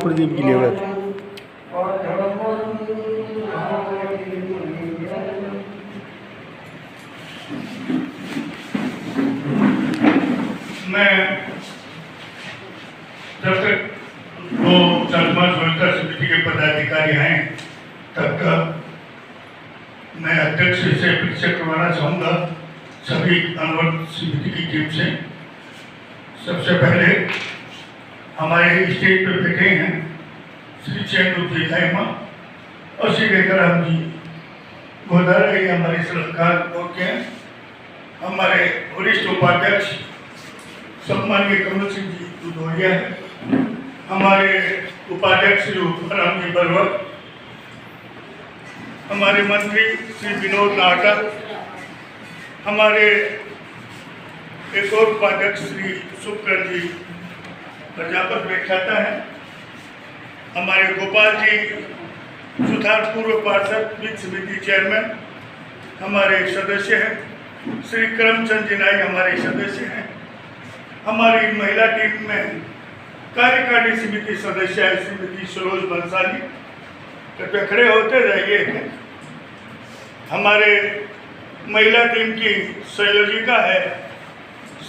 प्रदीप की लिए मैं जब तक वो जनमत रोजगार समिति के पदाधिकारी हैं तब तक मैं अध्यक्ष से परिचय करवाना चाहूँगा सभी अनुवर्त समिति की टीम से। सबसे पहले हमारे स्टेज पर बैठे हैं श्री चैन माँ और श्री रेखाराम जी गोदारा, ये हमारे सलाहकार होते हैं। हमारे वरिष्ठ उपाध्यक्ष सम्माननीय कमल सिंह जी दुधोरिया है, हमारे उपाध्यक्ष श्री राम जी बरवत, हमारे मंत्री श्री विनोद नाटा, हमारे एक और उपाध्यक्ष श्री सुखकर जी प्रजापत व्याख्याता है, हमारे गोपाल जी सुधार पूर्व पार्षद वित्त समिति चेयरमैन हमारे सदस्य हैं, श्री करमचंद जी नाई हमारे सदस्य हैं, हमारी महिला टीम में कार्यकारिणी समिति सदस्य है श्रीमती सरोज बंसाली, कृपया खड़े होते रहिए। हमारे महिला टीम की संयोजिका है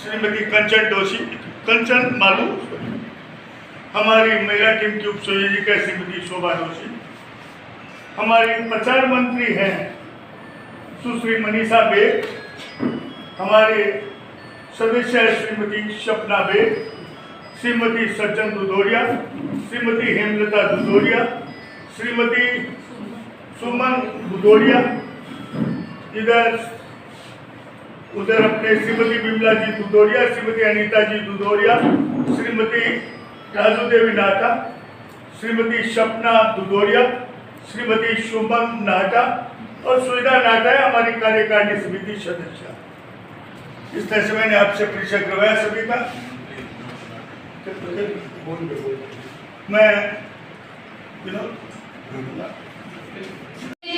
श्रीमती कंचन मालू, हमारी महिला टीम की उप संयोजिका श्रीमती शोभा जोशी, हमारी प्रचार मंत्री हैं सुश्री मनीषा बेग, हमारे सदस्य है श्रीमती सपना बेग, श्रीमती सज्जन दुधोरिया, श्रीमती हेमलता दुधोरिया, श्रीमती सुमन दुधोरिया, उधर अपने श्रीमती बिमला जी दुधोरिया, श्रीमती अनीता जी दुधोरिया, श्रीमती राजू देवी नाटा, श्रीमती सपना दुधोरिया, श्रीमती सुमन नाटा और सुविधा नाटा है हमारी कार्यकारिणी समिति सदस्य। इस तरह से मैंने आपसे परिचय करवाया सभी का। मैं अपने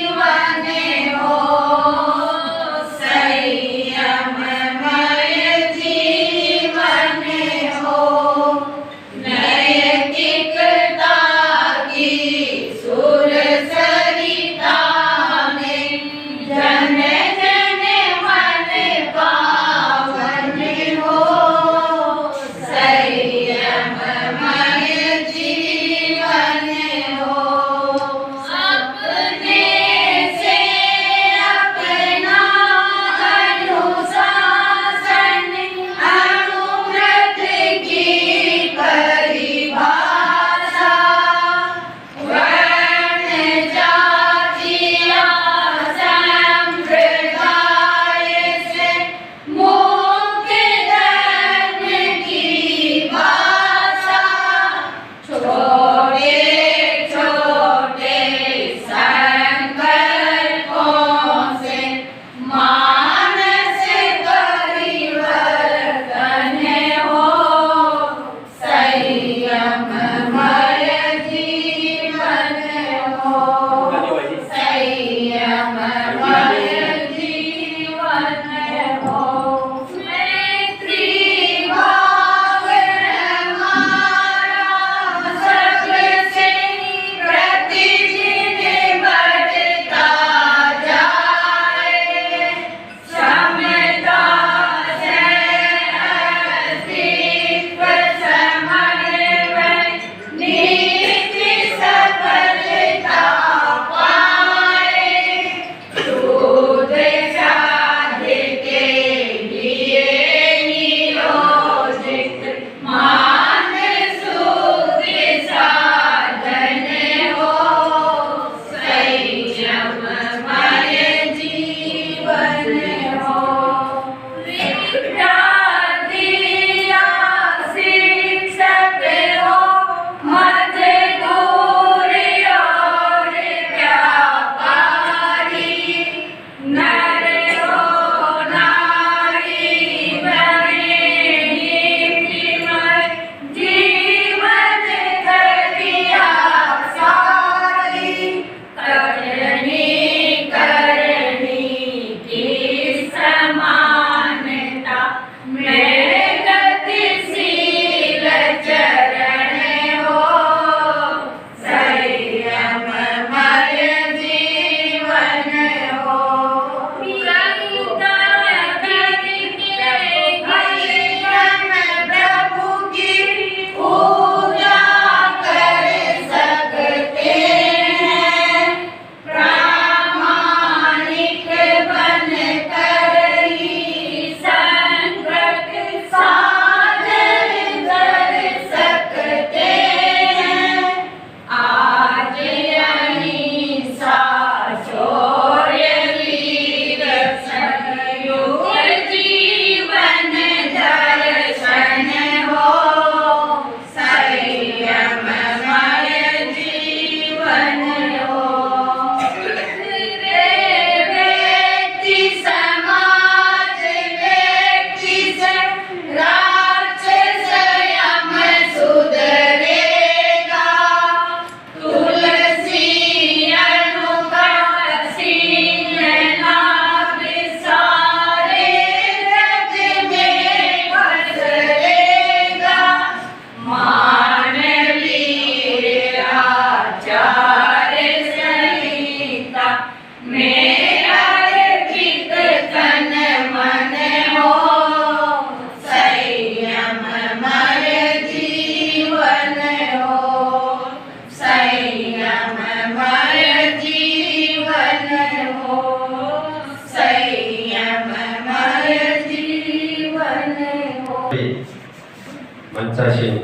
मंचासीन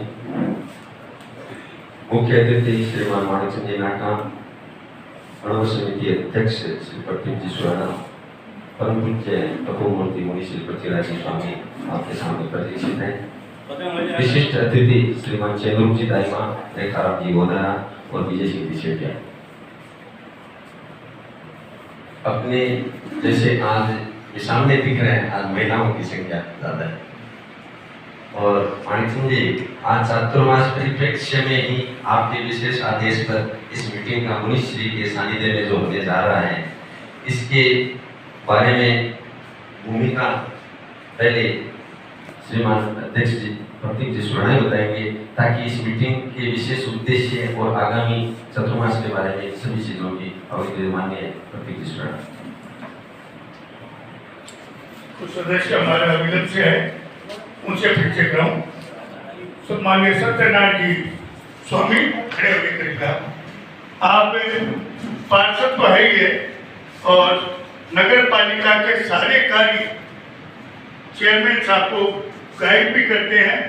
मुख्य अतिथि श्रीमान माणिकचंद जी नाटा, अणुवर समिति अध्यक्ष श्री प्रतीक जी सुराणा, परम पूज्य तपोमूर्ति मुनि श्री पृथ्वीराज स्वामी आपके सामने प्रतिष्ठित हैं। विशिष्ट अतिथि श्रीमान चेंदुर जी दाइमा, रेखाराम जी गोनारा और विजय सिंह जी शेटिया। अपने जैसे आज ये सामने दिख रहे हैं, आज महिलाओं की संख्या ज्यादा है। और माणिकचंद जी, आज चातुर्मास परिप्रेक्ष्य में ही आपके विशेष आदेश पर इस मीटिंग का मुनिश्री के सानिध्य में जो होने जा रहा है, इसके बारे में भूमिका पहले श्रीमान अध्यक्ष जी प्रतीक जी सुराणा बताएंगे, ताकि इस मीटिंग के विशेष उद्देश्य और आगामी चातुर्मास के बारे में सभी चीजों की अवगति मान्य प्रतीक जी सुराणा। कुछ सदस्य हमारे अभिगत से है, उनसे फिर से कहूँ, सम्मान्य सत्यनारायण जी स्वामी खड़े होकर करीब आप पार्षद तो है ही है और नगर पालिका के सारे कार्य चेयरमैन साहब को गाइड भी करते हैं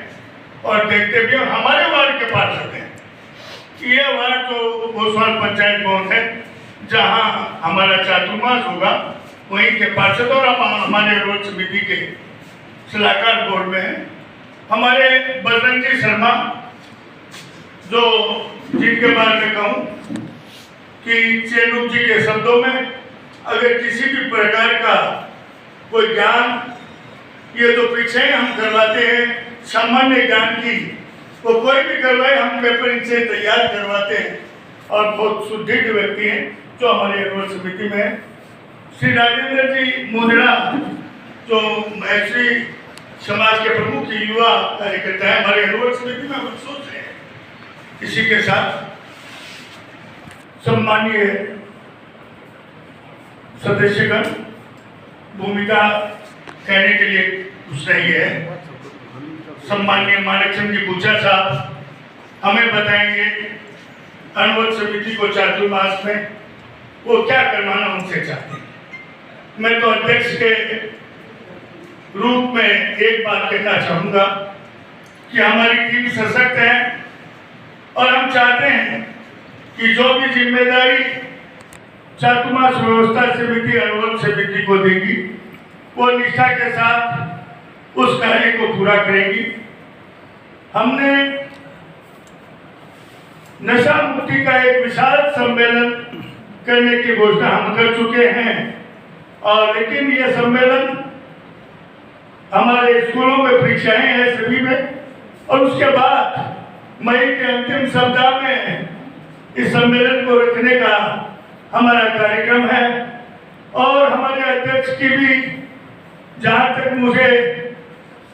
और देखते भी हैं। हमारे वार्ड के पार्षद हैं, ये वार्ड जो भोसवाल पंचायत भवन है जहाँ हमारा चातुर्मास होगा, वहीं के पार्षद और हम हमारे रोड समिति के सलाहकार बोर्ड में हैं। हमारे बजरंग जी शर्मा, जो जिनके बारे में कहूँ कि चेंदू जी के शब्दों में, अगर किसी भी प्रकार का कोई ज्ञान, ये जो परीक्षाएं हम करवाते हैं सामान्य ज्ञान की, वो कोई भी करवाए, हम पेपर इनसे तैयार करवाते हैं और बहुत सुदृढ़ व्यक्ति हैं जो हमारे रोड समिति में है। श्री राजेंद्र जी मुंदड़ा, जो मैत्री समाज के प्रमुख युवा कार्यकर्ता है, हमारे रोड समिति में हम सोच रहे हैं। इसी के साथ सम्मानीय सदस्यगण, भूमिका कहने के लिए कुछ नहीं है। सम्मानीय माणिकचंद जी पूछा साहब हमें बताएंगे अणुवर समिति को चातुर्मास में वो क्या करवाना उनसे चाहते हैं। मैं तो अध्यक्ष के रूप में एक बात कहना चाहूँगा कि हमारी टीम सशक्त है और हम चाहते हैं कि जो भी जिम्मेदारी चातुर्मास व्यवस्था समिति अणुवर समिति को देगी, वो निष्ठा के साथ उस कार्य को पूरा करेगी। हमने नशा मुक्ति का एक विशाल सम्मेलन करने की घोषणा हम कर चुके हैं, और लेकिन यह सम्मेलन हमारे स्कूलों में परीक्षाएं हैं सभी में, और उसके बाद मई के अंतिम सप्ताह में इस सम्मेलन को रखने का हमारा कार्यक्रम है। और हमारे अध्यक्ष की भी जहाँ तक मुझे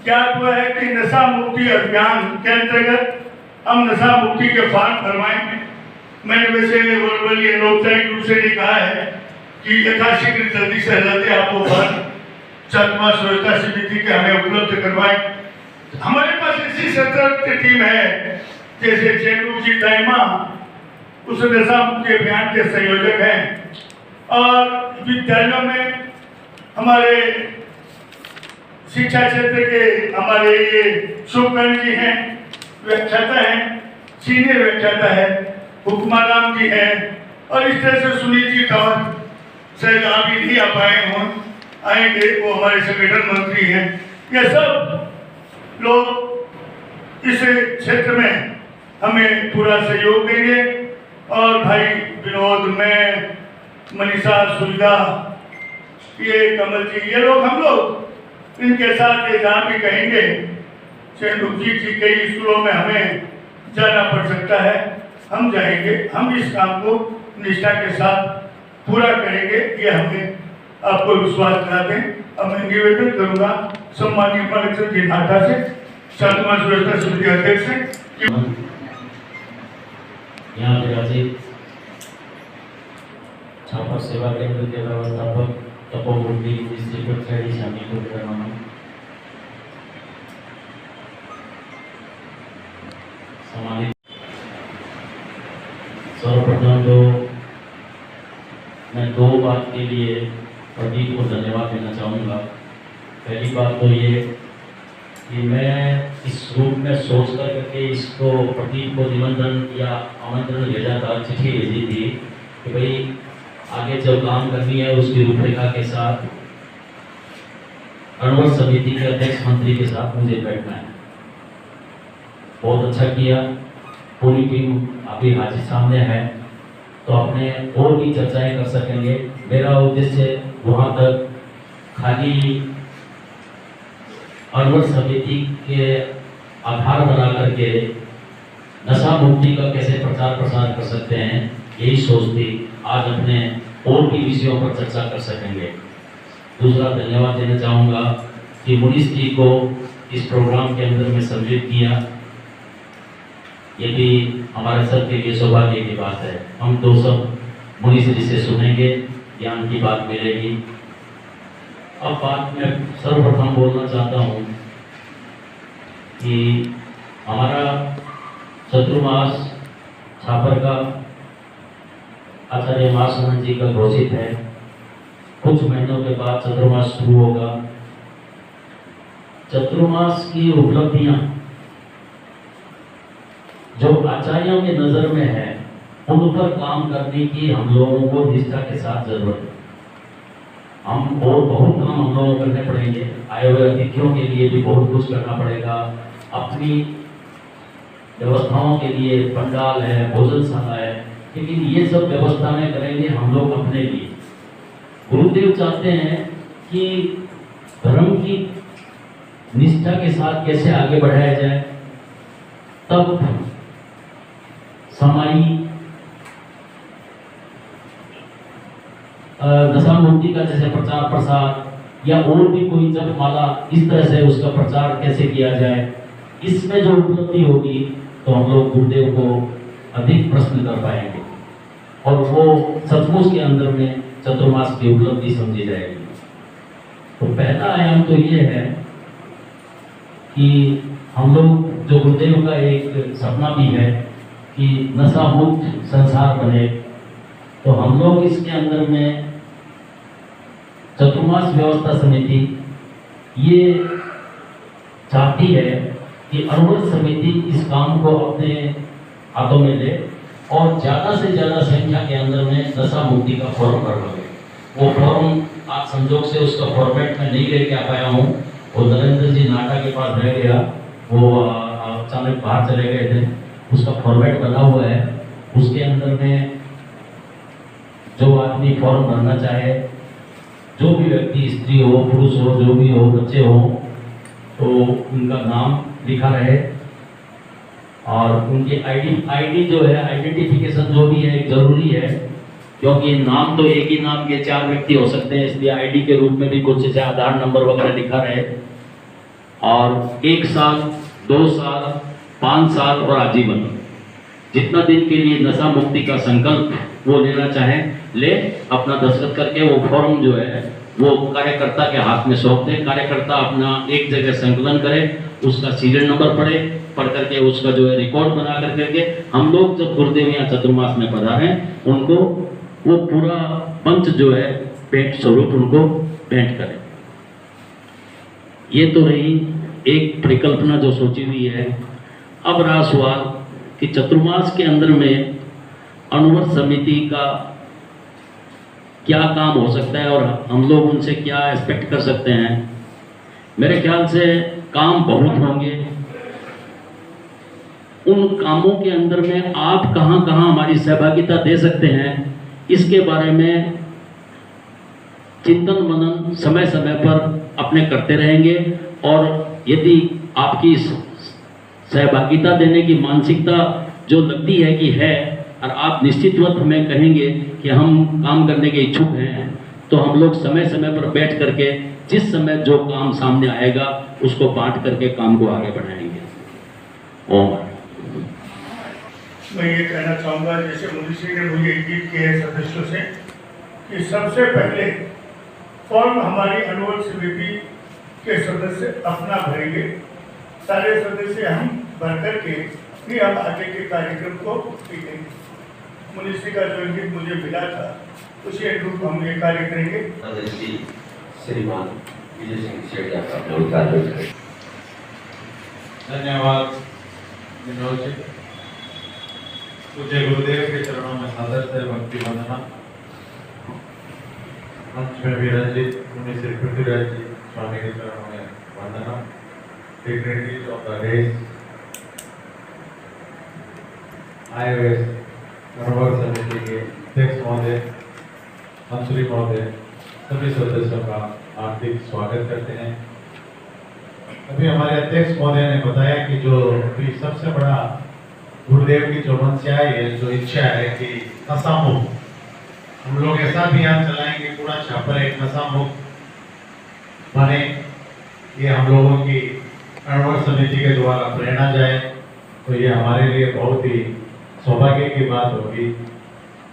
ज्ञात हुआ है कि नशा मुक्ति अभियान के अंतर्गत हम नशा मुक्ति के फॉर्म भरवाएंगे। मैंने वैसे वर्बली अनौपचारिक रूप से नहीं कहा है कि यथाशीघ्र जल्दी से जल्दी आपको फॉर्म चातुर्मास व्यवस्था समिति के हमें उपलब्ध करवाएं। हमारे पास ऐसी सतर्क टीम है, जैसे चेंदू जी दाइमा उस नशा मुक्ति अभियान के संयोजक हैं, और विद्यालयों में हमारे शिक्षा क्षेत्र के हमारे ये शुभकर्ण जी हैं, व्याख्याता हैं, सीनियर व्याख्याता है, हुक्माराम जी हैं, और इस तरह से सुनील जी तंवर शायद अभी नहीं आ पाए हों, आएंगे, वो हमारे संगठन मंत्री हैं। ये सब लोग इस क्षेत्र में हमें पूरा सहयोग देंगे। और भाई विनोद, मैं, मनीषा, सुविधा, ये कमल जी, ये लोग हम लोग इनके साथ ये जहाँ भी कहेंगे, चेंदू जी की कई स्कूलों में हमें जाना पड़ सकता है, हम जाएंगे, हम इस काम को निष्ठा के साथ पूरा करेंगे, ये हमें आपको विश्वास दिला दें। अब मैं निवेदन करूँगा सम्मानीय माणिकचंद जी नाटा से, चातुर्मास व्यवस्था समिति अध्यक्ष से, यहाँ विराजित छापर सेवा केंद्र के व्यवस्थापक तपोमूर्ति श्री पृथ्वीराज स्वामी को सम्मानित। सर्वप्रथम तो मैं दो बात के लिए प्रदीप को धन्यवाद देना चाहूँगा। पहली बात तो ये कि मैं इस रूप में सोच कर करके इसको प्रदीप को निमंत्रण या आमंत्रण भेजा था, चिट्ठी भेजी थी कि भाई आगे जो काम करनी है उसकी रूपरेखा के साथ अणुवत समिति के अध्यक्ष मंत्री के साथ मुझे बैठना है। बहुत अच्छा किया, पूरी टीम अभी हाजिर सामने है, तो अपने और भी चर्चाएं कर सकेंगे। मेरा उद्देश्य वहाँ तक खाली अणुवत समिति के आधार बना करके नशा मुक्ति का कैसे प्रचार प्रसार कर सकते हैं, यही सोच थी। आज अपने और भी विषयों पर चर्चा कर सकेंगे। दूसरा धन्यवाद देना चाहूँगा कि मुनीष जी को इस प्रोग्राम के अंदर में सम्मिलित किया, ये भी हमारे सब के लिए सौभाग्य की बात है। हम तो सब मुनीष जी से सुनेंगे, ज्ञान की बात मिलेगी। अब बात में सर्वप्रथम बोलना चाहता हूँ कि हमारा चतुर्मास छापर का आचार्य महासनंद जी का घोषित है। कुछ महीनों के बाद चतुर्मास शुरू होगा। चतुर्मास की उपलब्धियां जो आचार्यों की नजर में है, उन पर काम करने की हम लोगों को निष्ठा के साथ जरूरत है। हम और बहुत काम हम लोगों को करने पड़ेंगे। आए हुए अतिथियों के लिए भी बहुत कुछ करना पड़ेगा। अपनी व्यवस्थाओं के लिए पंडाल है, भोजनशाला है, लेकिन ये सब व्यवस्थाएं करेंगे हम लोग अपने लिए। गुरुदेव चाहते हैं कि धर्म की निष्ठा के साथ कैसे आगे बढ़ाया जाए, तब समाई नशा मुक्ति का जैसे प्रचार प्रसार या और भी कोई जपमाला, इस तरह से उसका प्रचार कैसे किया जाए, इसमें जो उपलब्धि होगी तो हम लोग गुरुदेव को अधिक प्रश्न कर पाएंगे और वो सचमुच के अंदर में चतुर्मास की उपलब्धि समझी जाएगी। तो पहला आयाम तो ये है कि हम लोग जो गुरुदेव का एक सपना भी है कि नशा मुक्त संसार बने, तो हम लोग इसके अंदर में चतुर्मास व्यवस्था समिति ये चाहती है कि अणुवत समिति इस काम को अपने हाथों में ले और ज़्यादा से ज़्यादा संख्या के अंदर में नशा मुक्ति का फोरम करवाए। वो फोरम आज संजोग से उसका फॉर्मेट में नहीं लेके आ पाया हूँ। वो नरेंद्र जी नाटा के पास रह गया, वो अचानक बाहर चले गए थे। उसका फॉर्मेट बना हुआ है, उसके अंदर में जो आदमी फॉर्म भरना चाहे, जो भी व्यक्ति, स्त्री हो, पुरुष हो, जो भी हो, बच्चे हो, तो उनका नाम लिखा रहे और उनकी आईडी जो है, आइडेंटिफिकेशन जो भी है जरूरी है, क्योंकि नाम तो एक ही नाम के 4 व्यक्ति हो सकते हैं, इसलिए आईडी के रूप में भी कुछ जैसे आधार नंबर वगैरह लिखा रहे। और 1 साल, 2 साल, 5 साल और आजीवन, जितना दिन के लिए नशा मुक्ति का संकल्प वो लेना चाहे ले, अपना दस्तखत करके वो फॉर्म जो है वो कार्यकर्ता के हाथ में सौंप दे। कार्यकर्ता अपना एक जगह संकलन करे, उसका सीरियल नंबर पढ़ करके उसका जो है रिकॉर्ड बना करके हम लोग जब गुरुदेव यहाँ चतुर्मास में पधारे, उनको वो पूरा पंच जो है भेंट स्वरूप उनको भेंट करें। ये तो रही एक परिकल्पना जो सोची हुई है। अब रहा सवाल कि चतुर्मास के अंदर में अणुवत समिति का क्या काम हो सकता है और हम लोग उनसे क्या एक्सपेक्ट कर सकते हैं। मेरे ख्याल से काम बहुत होंगे। उन कामों के अंदर में आप कहां कहां हमारी सहभागिता दे सकते हैं, इसके बारे में चिंतन मनन समय समय पर अपने करते रहेंगे। और यदि आपकी सहभागिता देने की मानसिकता जो लगती है कि है, और आप निश्चित वक्त हमें कहेंगे कि हम काम करने के इच्छुक हैं, तो हम लोग समय समय पर बैठ करके जिस समय जो काम सामने आएगा उसको बांट करके काम को आगे बढ़ाएंगे। ओम। मैं ये कहना चाहूँगा, जैसे मुनीष जी ने मुझे इंगित किया है सदस्यों से, कि सबसे पहले फॉर्म हमारी अणुवत समिति के सदस्य अपना भरेंगे। सारे सदस्य हम भर करके फिर हम आगे के कार्यक्रम को देखेंगे। मुनीष जी का जो इंगित मुझे मिला था उसी अनुरूप हम ये कार्य करेंगे। श्रीमान विजय सिंह शेड़िया का धन्यवाद विनोद जी। पूज्य गुरुदेव के चरणों में सादर से भक्ति वंदना। मंच में विरंजित मुनि श्री पृथ्वीराज जी स्वामी के चरणों में वंदना। डिग्निटरीज ऑफ द डेज, आए हुए धर्मवर्ग समिति के अध्यक्ष महोदय, मंत्री महोदय, सभी सदस्यों का हार्दिक स्वागत करते हैं। अभी हमारे अध्यक्ष महोदय ने बताया कि जो अभी सबसे बड़ा गुरुदेव की जो मंशा है, जो इच्छा है कि नशा मुक्त, हम लोग ऐसा अभियान चलाएंगे पूरा छापर एक नशा मुक्त बने। ये हम लोगों की अणुवर्ग समिति के द्वारा प्रेरणा जाए तो ये हमारे लिए बहुत ही सौभाग्य की बात होगी।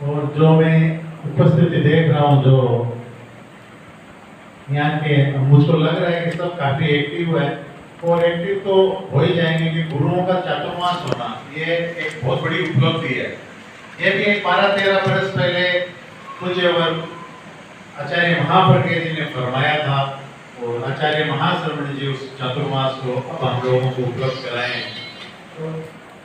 और जो मैं उपस्थिति देख रहा हूँ, जो यहाँ के, मुझको लग रहा है कि सब काफी एक्टिव है और एक्टिव तो हो ही जाएंगे कि गुरुओं का चातुर्मास होना ये एक बहुत बड़ी उपलब्धि है। ये भी एक 12-13 वर्ष पहले पूज्य आचार्य महाप्रज्ञ जी ने फरमाया था और आचार्य महाश्रवण जी उस चातुर्मास को अब हम लोगों को उपलब्ध कराए।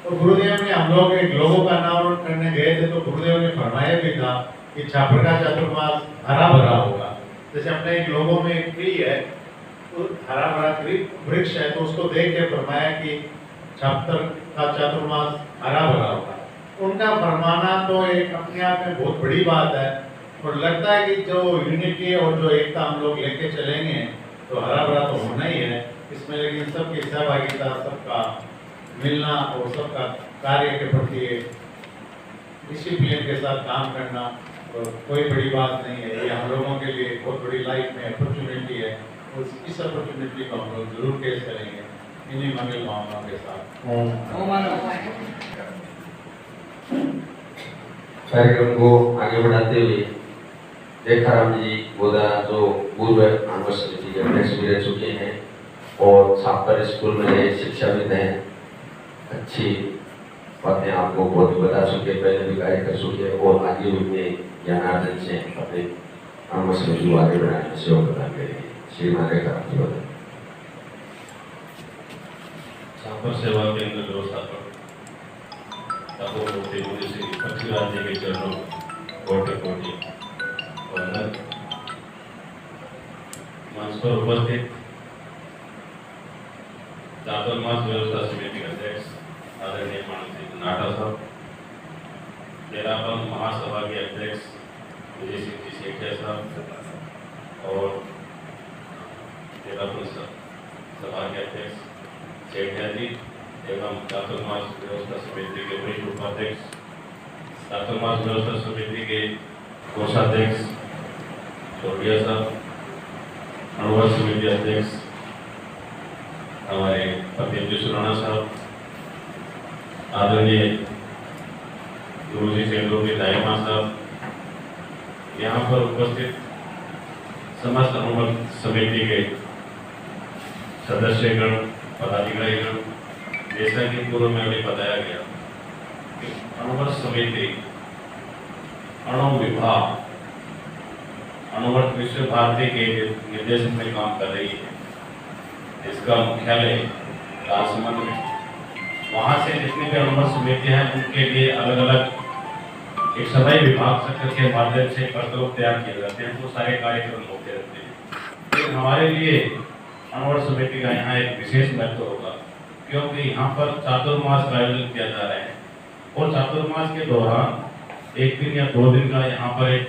तो गुरुदेव ने, हम लोग एक लोगों का अनावरण करने गए थे तो गुरुदेव ने फरमाया भी था कि छापर का चातुर्मास हरा भरा होगा। जैसे अपने एक लोगों में एक ट्री है, तो हरा भरा वृक्ष है, तो उसको देख के फरमाया कि छापर का चातुर्मास हरा भरा होगा। उनका फरमाना तो एक अपने आप में बहुत बड़ी बात है और लगता है कि जो यूनिटी और जो एकता हम लोग लेके चलेंगे तो हरा भरा तो होना ही है इसमें। लेकिन सबकी सहभागिता, सबका मिलना और सबका कार्य के प्रति डिसिप्लिन के साथ काम करना तो कोई बड़ी बात नहीं है। ये हम लोगों के लिए बहुत बड़ी लाइफ में अपॉर्चुनिटी है और इस अपॉर्चुनिटी को हम लोग जरूर फेस करेंगे इन्हीं मंगल भावनाओं के साथ। कार्यक्रम को आगे बढ़ाते हुए रेखाराम जी गोदा जो पूर्व अणुवर्ग समिति के अध्यक्ष भी रह चुके हैं और छापर स्कूल में रहे शिक्षाविद हैं, अच्छी बातें आपको बहुत बता चुके, पहले भी कार्य कर चुके और आगे भी अपने ज्ञानार्जन से अपने अणुवर्ग समिति को आगे बढ़ाने में सेवा प्रदान करेंगे। श्रीमान रेखाराम जी गोदा। छापर सेवा केंद्र व्यवस्थापक तपोमूर्ति मुनि श्री पृथ्वीराज जी के चरणों कोटि कोटि वंदन। मंच पर उपस्थित चातुर्मास व्यवस्था समिति अध्यक्ष आदरणीय मानसी नाटा साहब, डेराबंद महासभा के अध्यक्ष विजय सिंह जी सेठिया साहब और डेराबंद सभा के अध्यक्ष सेठिया जी एवं चातुर्मास व्यवस्था समिति के वरिष्ठ उपाध्यक्ष, चातुर्मास व्यवस्था समिति के कोषाध्यक्ष चौड़िया साहब, अणुवर्ग समिति अध्यक्ष हमारे प्रदीप सुराणा साहब, आदरणीय गुरुजी सेंद्रोजी दायमा साहब, यहाँ पर उपस्थित समस्त अणुवर्ग समिति के सदस्यगण, पदाधिकारीगण, जैसा कि पूर्व में अभी बताया गया कि अणुवर्ग समिति, अणु विभाग, अणुवर्ग विश्व भारती के निर्देशन में काम कर रही है। इसका मुख्यालय राजसमंद में, वहाँ से जितनी भी अणुवर्ग समिति हैं उनके लिए अलग अलग एक सभा विभाग सत्र के माध्यम से प्रतिरूप तैयार किए जाते हैं, तो सारे कार्यक्रम होते रहते हैं। लेकिन हमारे लिए अणुवर्ग समिति का यहाँ एक विशेष महत्व होगा क्योंकि यहाँ पर चातुर्मास का आयोजन किया जा रहा है और चातुर्मास के दौरान एक दिन या 2 दिन का यहाँ पर एक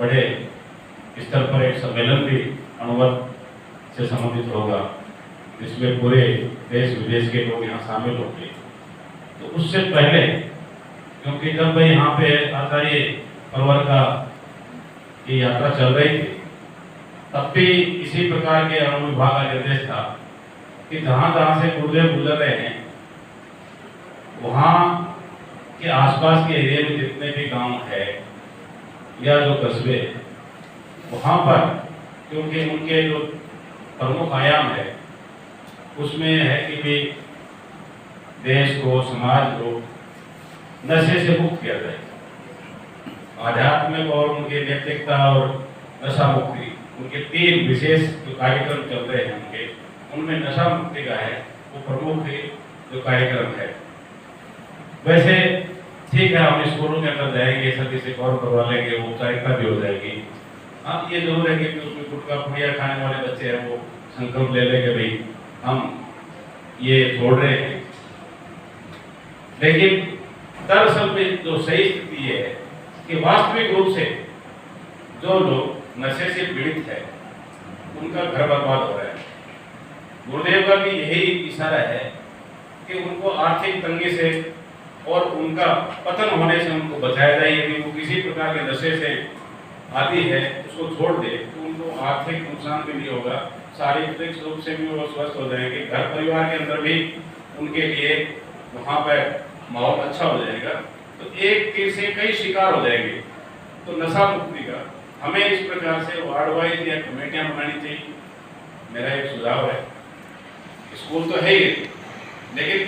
बड़े स्तर पर एक सम्मेलन भी अणुवर्ग से संबंधित होगा, जिसमें पूरे देश विदेश के लोग यहाँ शामिल होंगे। तो उससे पहले, क्योंकि जब यहाँ पे आचार्य परवर का की यात्रा चल रही थी तब भी इसी प्रकार के अणु विभाग का निर्देश था कि जहाँ जहाँ से गुरुदेव गुजर रहे हैं वहाँ के आसपास के एरिया में जितने भी गांव है या जो कस्बे, वहाँ पर क्योंकि उनके जो प्रमुख आयाम है उसमें है कि भी देश को, समाज को नशे से मुक्त किया जाए। आध्यात्मिक और उनके नैतिकता और नशा मुक्ति, उनके 3 विशेष जो कार्यक्रम चल रहे हैं उनके, उनमें नशा मुक्ति का है वो प्रमुख जो कार्यक्रम है। वैसे ठीक है, हम स्कूलों के अंदर जाएंगे, सभी से गौर करवा लेंगे, वो औपचारिकता भी हो जाएगी। हाँ, ये जरूर है कि उसमें गुटखा पुड़िया खाने वाले बच्चे हैं वो संकल्प ले लेंगे भाई हम ये छोड़ रहे हैं। लेकिन दरअसल में जो सही स्थिति है कि वास्तविक रूप से जो लोग नशे से पीड़ित है उनका घर बर्बाद हो रहा है। गुरुदेव का भी यही इशारा है कि उनको आर्थिक तंगी से और उनका पतन होने से उनको बचाया जाए। यदि वो किसी प्रकार के नशे से आती है उसको छोड़ दे तो उनको आर्थिक नुकसान भी नहीं होगा, शारीरिक रूप से भी वो स्वस्थ हो जाएंगे, घर परिवार के अंदर भी उनके लिए वहाँ पर माहौल अच्छा हो जाएगा। तो एक तीर से कई शिकार हो जाएंगे। तो नशा मुक्ति का हमें इस प्रकार से वार्ड वाइज या कमेटियाँ बनानी चाहिए, मेरा एक सुझाव है। स्कूल तो है ही, लेकिन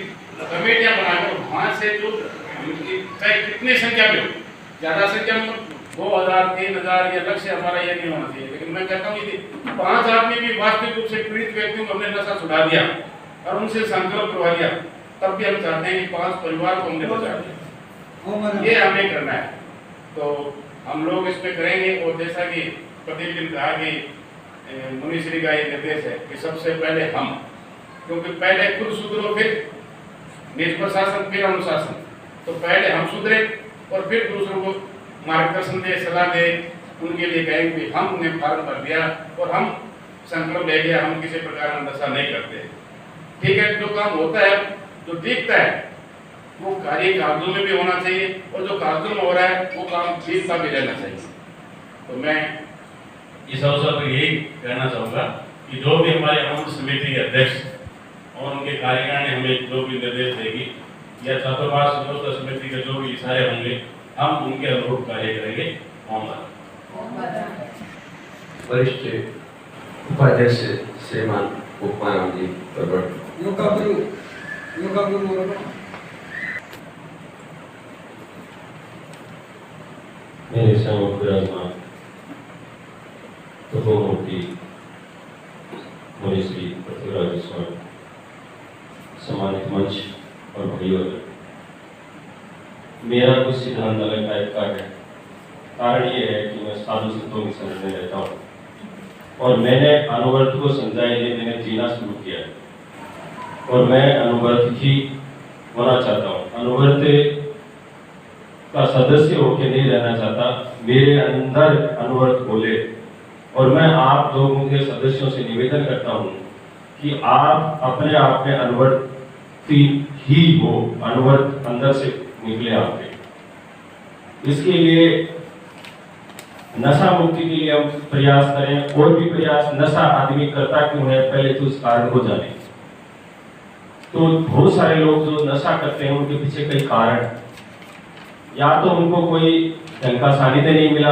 कमेटियाँ बनाकर वहाँ से जो चाहे कितनी संख्या में हो, ज़्यादा संख्या में 2000, 3000 या लक्ष्य हमारा ये नहीं होना चाहिए। लेकिन मैं कहता हूँ यदि 5 आदमी भी वास्तविक रूप से पीड़ित व्यक्तियों को हमने नशा छुड़ा दिया और उनसे संकल्प करवा दिया, तब भी हम चाहते हैं कि 5 परिवार को हमने बचा दिया। ये हमें करना है, तो हम लोग इस पे करेंगे। और जैसा कि प्रदीप जी ने कहा कि मुनिश्री का ये निर्देश है कि सबसे पहले हम, क्योंकि पहले खुद सुधरो फिर निज प्रशासन फिर अनुशासन, तो पहले हम सुधरे और फिर दूसरों को मार्गदर्शन दे, सलाह दे, उनके लिए कहें कि हमने फॉर्म भर दिया और हम संकल्प ले गया, हम किसी प्रकार का नशा नहीं करते। ठीक है, जो काम होता है जो दिखता है वो कार्य कागजों में भी होना चाहिए और जो कागजों में हो रहा है वो काम दिखता भी रहना चाहिए। तो मैं इस अवसर पर यही कहना चाहूँगा कि जो भी हमारे अमृत समिति के अध्यक्ष और उनके कार्यकारिणी हमें जो भी निर्देश देगी या चातुर्मास व्यवस्था समिति के जो भी इशारे होंगे हम उनके अनुरूप कार्य करेंगे। वरिष्ठ उपाध्यक्ष श्रीमान उपमाराम जी प्रकट। मेरे सामने विराजमान तपोमूर्ति मुनिश्री पृथ्वीराज स्वामी, सम्मानित मंच और भाइयों, मेरा कुछ सिद्धांत अलग टाइप का है। कारण ये है कि मैं साधु संतों की संग में रहता हूँ और मैंने अनुवर्त को समझा, ये मैंने जीना शुरू किया है और मैं अनुवर्त ही होना चाहता हूँ। अनुवर्त का सदस्य होकर नहीं रहना चाहता, मेरे अंदर अनुवर्त बोले। और मैं आप लोगों के सदस्यों से निवेदन करता हूँ कि आप अपने आप में अनुवर्ती ही हो, अनुवर्त अंदर से निकले आपके। इसके लिए नशा मुक्ति के लिए हम प्रयास करें। और भी प्रयास नशा आदमी करता क्यों है, पहले तो उस कारण को जाने। तो बहुत सारे लोग जो नशा करते हैं उनके पीछे कई कारण, या तो उनको कोई ढंग का सानिध्य नहीं मिला,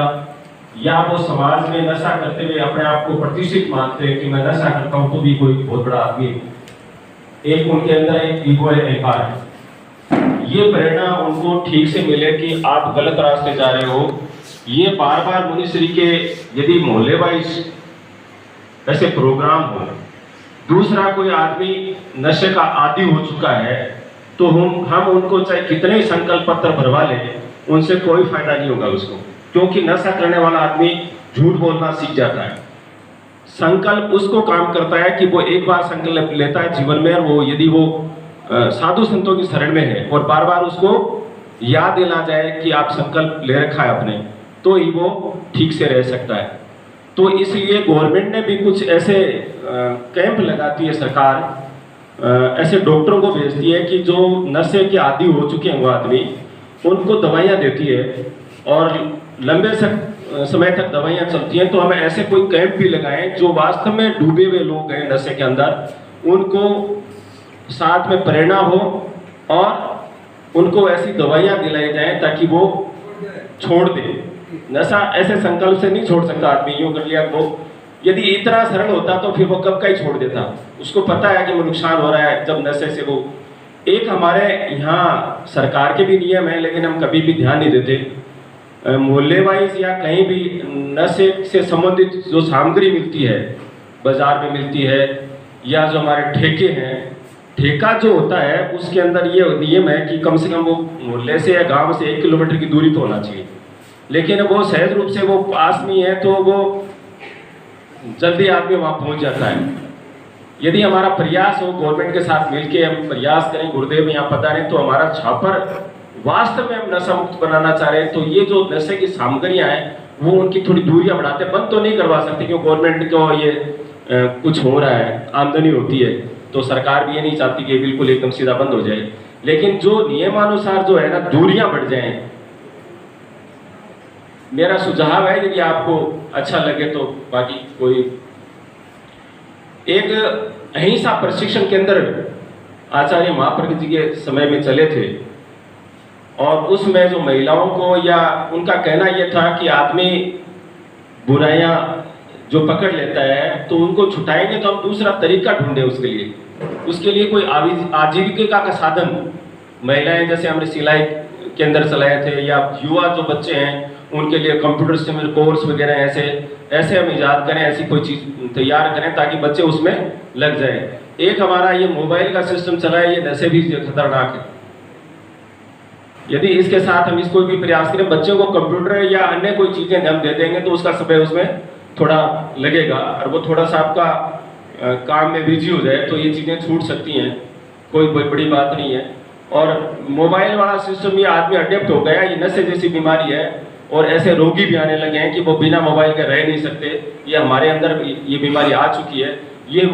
या वो समाज में नशा करते हुए अपने आप को प्रतिष्ठित मानते हैं कि मैं नशा करता हूं तो भी कोई बहुत बड़ा आदमी हूं। एक उनके अंदर एक ईगो है, अहंकार है। ये प्रेरणा उनको ठीक से मिले कि आप गलत रास्ते जा रहे हो। ये बार बार मुनिश्री के यदि मोहल्ले वाइज ऐसे प्रोग्राम हो, दूसरा कोई आदमी नशे का आदी हो चुका है तो हम उनको चाहे कितने ही संकल्प पत्र भरवा लें, उनसे कोई फायदा नहीं होगा उसको, क्योंकि नशा करने वाला आदमी झूठ बोलना सीख जाता है। संकल्प उसको काम करता है कि वो एक बार संकल्प लेता है जीवन में, और वो यदि वो साधु संतों की शरण में है और बार बार उसको याद दिला जाए कि आप संकल्प ले रखा है अपने, तो ही वो ठीक से रह सकता है। तो इसलिए गवर्नमेंट ने भी कुछ ऐसे कैंप लगाती है सरकार, ऐसे डॉक्टरों को भेजती है कि जो नशे के आदी हो चुके हैं वो आदमी, उनको दवाइयाँ देती है और लंबे समय तक दवाइयाँ चलती हैं। तो हमें ऐसे कोई कैंप भी लगाएं जो वास्तव में डूबे हुए लोग हैं नशे के अंदर, उनको साथ में प्रेरणा हो और उनको ऐसी दवाइयाँ दिलाई जाएं ताकि वो छोड़ दे। नशा ऐसे संकल्प से नहीं छोड़ सकता आदमी, यूँ कर लिया वो, यदि इतना सरल होता तो फिर वो कब का ही छोड़ देता। उसको पता है कि वो नुकसान हो रहा है जब नशे से वो। एक हमारे यहाँ सरकार के भी नियम है लेकिन हम कभी भी ध्यान नहीं देते। मोहल्ले वाइज या कहीं भी नशे से संबंधित जो सामग्री मिलती है, बाजार में मिलती है, या जो हमारे ठेके हैं ठेका जो होता है उसके अंदर ये नियम है कि कम से कम वो मोहल्ले से या गांव से 1 किलोमीटर की दूरी पर होना चाहिए, लेकिन वो सहज रूप से वो पास नहीं है तो वो जल्दी आदमी वहाँ पहुँच जाता है। यदि हमारा प्रयास हो, गवर्नमेंट के साथ मिलके हम प्रयास करें, गुरुदेव यहाँ पता नहीं, तो हमारा छापर वास्तव में हम नशा मुक्त बनाना चाह रहे हैं, तो ये जो नशे की सामग्रियाँ हैं वो उनकी थोड़ी दूरियां बढ़ाते, बंद तो नहीं करवा सकते क्योंकि गवर्नमेंट को ये कुछ हो रहा है, आमदनी होती है, तो सरकार भी ये नहीं चाहती कि बिल्कुल एकदम सीधा बंद हो जाए, लेकिन जो नियमानुसार जो है ना दूरियां बढ़ जाएं। मेरा सुझाव है, यदि आपको अच्छा लगे तो बाकी कोई एक अहिंसा प्रशिक्षण केंद्र आचार्य महाप्रज्ञ जी के समय में चले थे, और उसमें जो महिलाओं को या उनका कहना यह था कि आदमी बुराइयां जो पकड़ लेता है तो उनको छुटाएंगे तो हम दूसरा तरीका ढूंढे उसके लिए कोई आजीविका का साधन, महिलाएं जैसे हमने सिलाई केंद्र चलाए थे, या युवा जो बच्चे हैं उनके लिए कंप्यूटर से कोर्स वगैरह ऐसे हम इजाद करें, ऐसी कोई चीज़ तैयार करें ताकि बच्चे उसमें लग जाएं। एक हमारा ये मोबाइल का सिस्टम चला है, ये नशे भी खतरनाक है। यदि इसके साथ हम इसको भी प्रयास करें, बच्चों को कंप्यूटर या अन्य कोई चीज़ें हम दे देंगे तो उसका समय उसमें थोड़ा लगेगा, और वो थोड़ा सा आपका काम में बिजी हो जाए तो ये चीज़ें छूट सकती हैं, कोई बड़ी बात नहीं है। और मोबाइल वाला सिस्टम ये आदमी अडेप्ट हो गया, ये नशे जैसी बीमारी है, और ऐसे रोगी भी आने लगे हैं कि वो बिना मोबाइल के रह नहीं सकते। ये हमारे अंदर ये बीमारी आ चुकी है, ये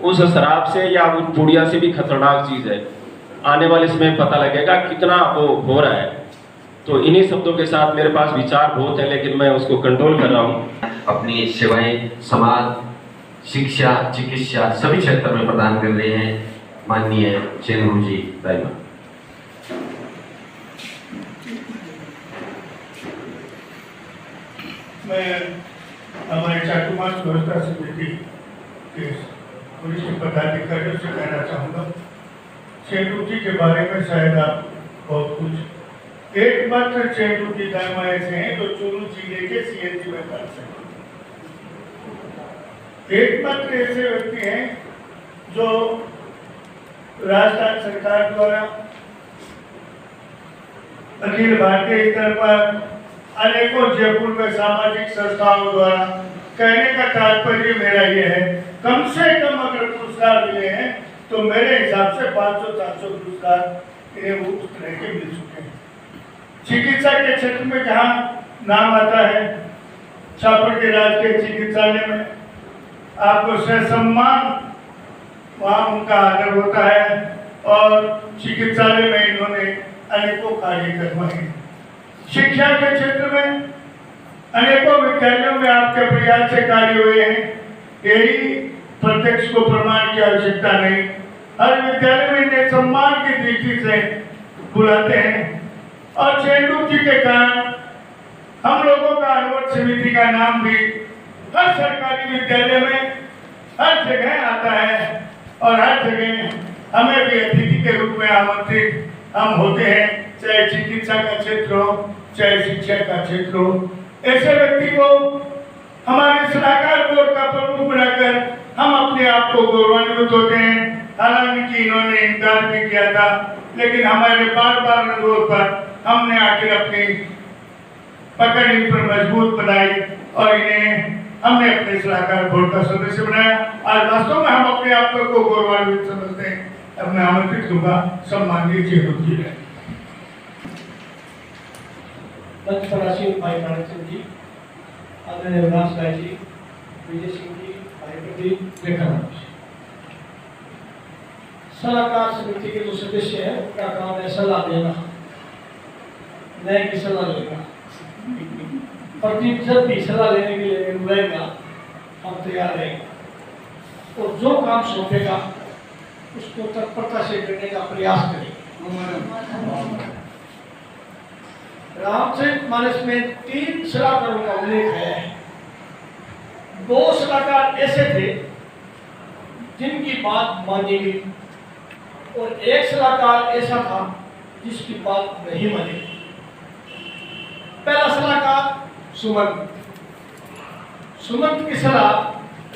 उस शराब से या उन पुड़िया से भी खतरनाक चीज़ है। आने वाले समय पता लगेगा कितना वो हो रहा है। तो इन्हीं शब्दों के साथ मेरे पास विचार बहुत है, लेकिन मैं उसको कंट्रोल कर रहा हूँ। अपनी सेवाएं समाज, शिक्षा, चिकित्सा सभी क्षेत्र में प्रदान कर रहे हैं माननीय सेन गुरु जी दाइमा। मैं हमारे चाटुमास व्यवस्था समिति के वरिष्ठ पदाधिकारियों से कहना चाहूँगा, सेन जी के बारे में शायद आप बहुत कुछ, एकमात्र सेन जी दाइमा ऐसे हैं जो चूरू जिले के CNG में कर सकते, एकमात्र ऐसे व्यक्ति हैं जो राजस्थान सरकार द्वारा अखिल भारतीय स्तर पर अनेकों जयपुर में सामाजिक संस्थाओं द्वारा, कहने का तात्पर्य मेरा ये है, कम से कम अगर पुरस्कार मिले हैं तो मेरे हिसाब से 500-400 पुरस्कार इन्हें उस तरह के मिल चुके हैं। चिकित्सा के क्षेत्र में जहाँ नाम आता है, छापर के राजकीय चिकित्सालय में आपको सम्मान वहाँ उनका आदर होता है, और चिकित्सालय में इन्होंने अनेकों कार्य करवाए। शिक्षा के क्षेत्र में अनेकों विद्यालयों में आपके प्रयास से कार्य हुए हैं, यही प्रत्यक्ष को प्रमाण की आवश्यकता नहीं, हर विद्यालय में इन्हें सम्मान की दृष्टि से बुलाते हैं। और सेन जी के कारण हम लोगों का अनुवर्त समिति का नाम भी हर सरकारी विद्यालय में हर जगह आता है, और हर जगह हमें भी अतिथि के रूप में आमंत्रित हम होते हैं, चाहे चिकित्सा का क्षेत्र हो, चाहे शिक्षा का क्षेत्र हो। ऐसे व्यक्ति को हमारे सलाहकार बोर्ड का प्रमुख बनाकर हम अपने आप को गौरवान्वित होते हैं। हालांकि इन्होंने इनकार भी किया था, लेकिन हमारे बार बार अनुरोध पर हमने आखिर अपनी पकड़ इन पर मजबूत बनाई और इन्हें हमने अपने सलाहकार बोर्ड का सदस्य बनाया। आज वास्तव में हम अपने आप को गौरवान्वित समझते हैं। अब मैं आमंत्रित करूंगा सम्माननीय सेन जी है। भाई मानक सिंह जी, आदरणीय विलास राय जी, विजय सिंह जी, भाई प्रदीप रेखा, सलाहकार समिति के जो सदस्य हैं उनका काम है सलाह देना, नए की सलाह लेना। प्रदीप जब भी सलाह लेने के लिए बुलाएगा हम तैयार रहेंगे, और जो काम सौंपेगा उसको तत्परता से करने का प्रयास करेंगे। रामचरितमानस में 3 सलाहकारों का उल्लेख है। 2 सलाहकार ऐसे थे जिनकी बात मानी गई, और 1 सलाहकार ऐसा था जिसकी बात नहीं मानी। पहला सलाहकार सुमंत। सुमंत की सलाह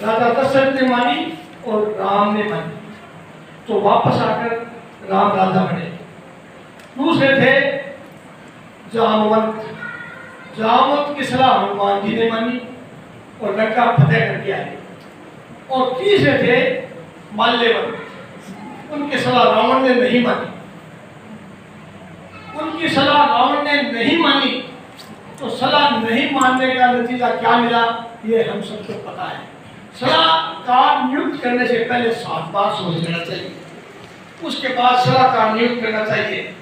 राजा दशरथ ने मानी और राम ने मानी। तो वापस आकर राम राजा बने। दूसरे थे जामवंत। जामवंत की सलाह हनुमान जी ने मानी और लंका फतेह करके आए। और तीसरे थे माल्यवंत, उनकी सलाह रावण ने नहीं मानी। उनकी सलाह रावण ने नहीं मानी तो सलाह नहीं मानने का नतीजा क्या मिला ये हम सबको पता है। सलाहकार नियुक्त करने से पहले 7 बार सोच लेना चाहिए, उसके बाद सलाहकार नियुक्त करना चाहिए।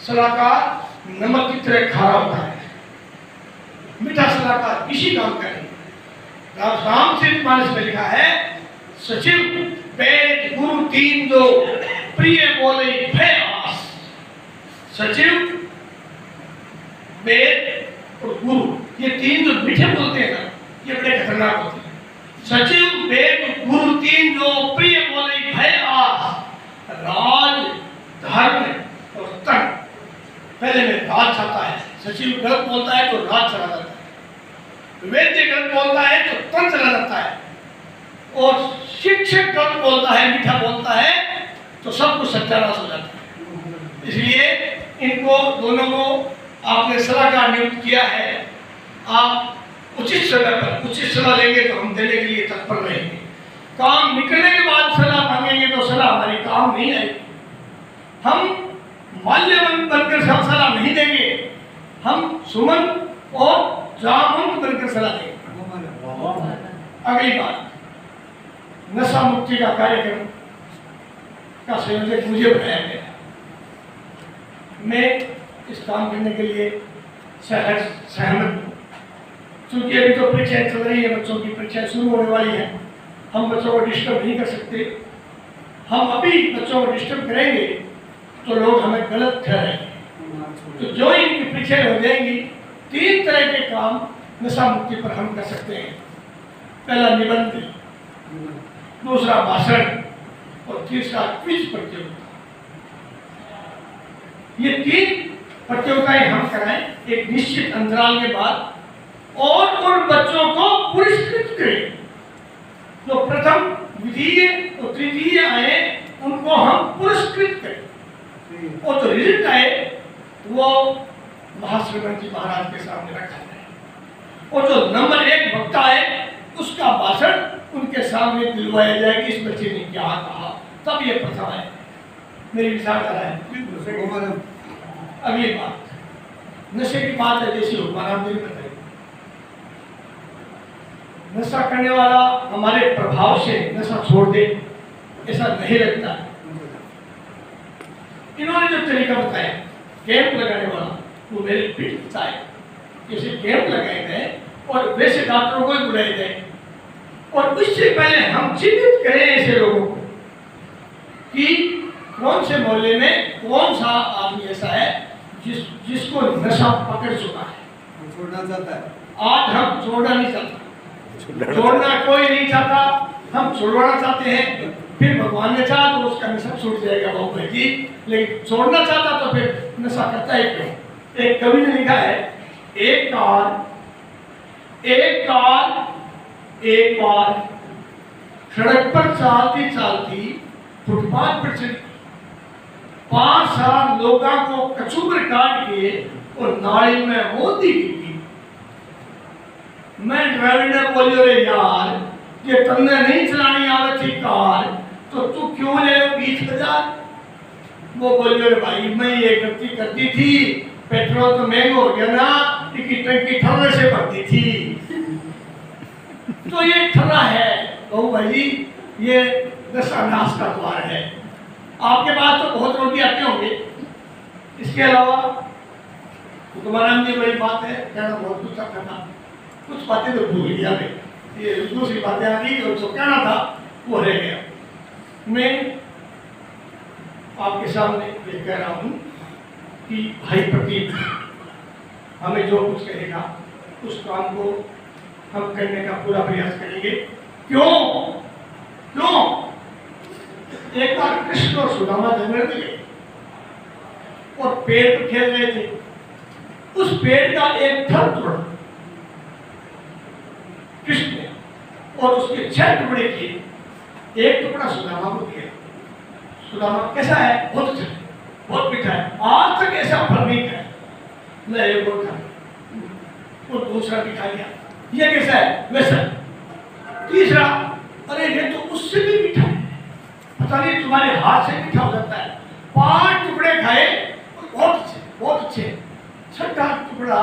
सलाहकार नमक की तरह खारा होता है, मीठा सलाहकार किसी काम का नहीं। रामचरितमानस में लिखा है सचिव वेद गुरु 3 जो प्रिय बोले भय आस। सचिव वेद और गुरु ये 3 जो मीठे बोलते हैं ना ये बड़े खतरनाक होते हैं। सचिव वेद गुरु 3 जो प्रिय बोले भय आस। राज धर्म और तन, पहले में राज चाहता है। सचिव गलत बोलता है तो राज चला जाता है, वैद्य गलत बोलता है तो तन चला जाता है, और शिक्षक गलत बोलता है मीठा बोलता है तो सब कुछ सत्यानाश हो जाता है। इसलिए इनको दोनों को आपने सलाहकार नियुक्त किया है। आप उचित समय पर उचित सलाह लेंगे तो हम देने के लिए तत्पर रहेंगे। काम निकलने के बाद सलाह मांगेंगे तो सलाह हमारी काम नहीं आएगी। हम माल्यवंत बनकर सलाह नहीं देंगे, हम सुमन और जामवंत बनकर सलाह देंगे। अगली बात, नशा मुक्ति का कार्यक्रम का संयोजक मुझे बनाया गया। मैं इस काम करने के लिए सहमत हूँ, क्योंकि अभी तो परीक्षाएं चल रही है, बच्चों की परीक्षाएं शुरू होने वाली है। हम बच्चों को डिस्टर्ब नहीं कर सकते। हम अभी बच्चों को डिस्टर्ब करेंगे तो लोग हमें गलत ठहराएंगे। तो जो इनकी परीक्षाएं हो जाएंगी, 3 तरह के काम नशा मुक्ति पर हम कर सकते हैं। पहला निबंध, दूसरा भाषण और तीसरा क्विज प्रतियोगिता। ये 3 प्रतियोगिताएं हम कराएं एक निश्चित अंतराल के बाद, और उन बच्चों को पुरस्कृत करें जो प्रथम द्वितीय और तृतीय आए, उनको हम पुरस्कृत करें, और जो रिजल्ट आए वो महाश्रवण जी महाराज के सामने रखा जाए, और जो नंबर 1 वक्ता है उसका भाषण उनके सामने दिलवाया जाए कि इस बच्चे ने क्या कहा, तब ये प्रथा है। मेरी विचारधारा है। अगली बात, नशे की बात है, जैसी हुक्मरान ने बताई। नशा करने वाला हमारे प्रभाव से नशा छोड़ दे ऐसा नहीं लगता। इन्होंने जो तरीका बताया कैंप लगाने वाला, वो मेरे पीठ है। जैसे कैंप लगाए गए और वैसे डॉक्टरों को ही बुलाए गए, और उससे पहले हम चिन्हित करें ऐसे लोगों को कि कौन से मोहल्ले में कौन सा आदमी ऐसा है जिसको नशा पकड़ चुका है, छोड़ना चाहता है। आज हम छोड़ना नहीं चाहता, छोड़ना कोई नहीं चाहता, हम छुड़वाना चाहते हैं। फिर भगवान ने चाहा तो उसका नशा छूट जाएगा बाबू भाई जी, लेकिन छोड़ना चाहता तो फिर नशा करता है क्यों? एक कवि ने लिखा है, एक बार सड़क पर चलती चलती फुटपाथ पर चली, 5 साल लोगों को कचूबर काट के और नाली में मोदी गिरी। मैं ड्राइवर ने बोलियो रे यार, ये तुमने नहीं चलानी आवे थी कार तो तू क्यों ले 20,000? वो बोलियो रे भाई मैं ये गलती कर दी थी, पेट्रोल तो महंगा हो गया ना, टिकट टंकी ठर्रे से भरती थी। तो ये ठर्रा है बहू भाई, ये दशानाश का द्वार है। आपके पास तो बहुत रोगी आते होंगे। इसके अलावा तुम्हारा भी बड़ी बात है, कहना बहुत कुछ करना, कुछ बातें तो भूल गया मैं, ये दूसरी बातें आ गई और जो कहना था वो रह गया। मैं आपके सामने ये कह रहा हूँ कि भाई प्रतीक हमें जो कुछ कहेगा उस काम को हम करने का पूरा प्रयास करेंगे। क्यों? एक बार कृष्ण और सुदामा जंगल में गए और पेड़ पर खेल रहे थे। उस पेड़ का एक फल तोड़ा कृष्ण ने और उसके 6 टुकड़े किए, एक टुकड़ा सुदामा को दिया। सुदामा कैसा है? बहुत अच्छा है, बहुत मीठा है, आज तक ऐसा फल नहीं खाया। मैं एक और खा और दूसरा भी खा लिया, ये कैसा है? वैसा। तीसरा, अरे ये तो उससे भी मीठा है, पता नहीं तुम्हारे हाथ से मीठा हो जाता है। 5 टुकड़े खाए, बहुत अच्छे, बहुत अच्छे। 6ठा टुकड़ा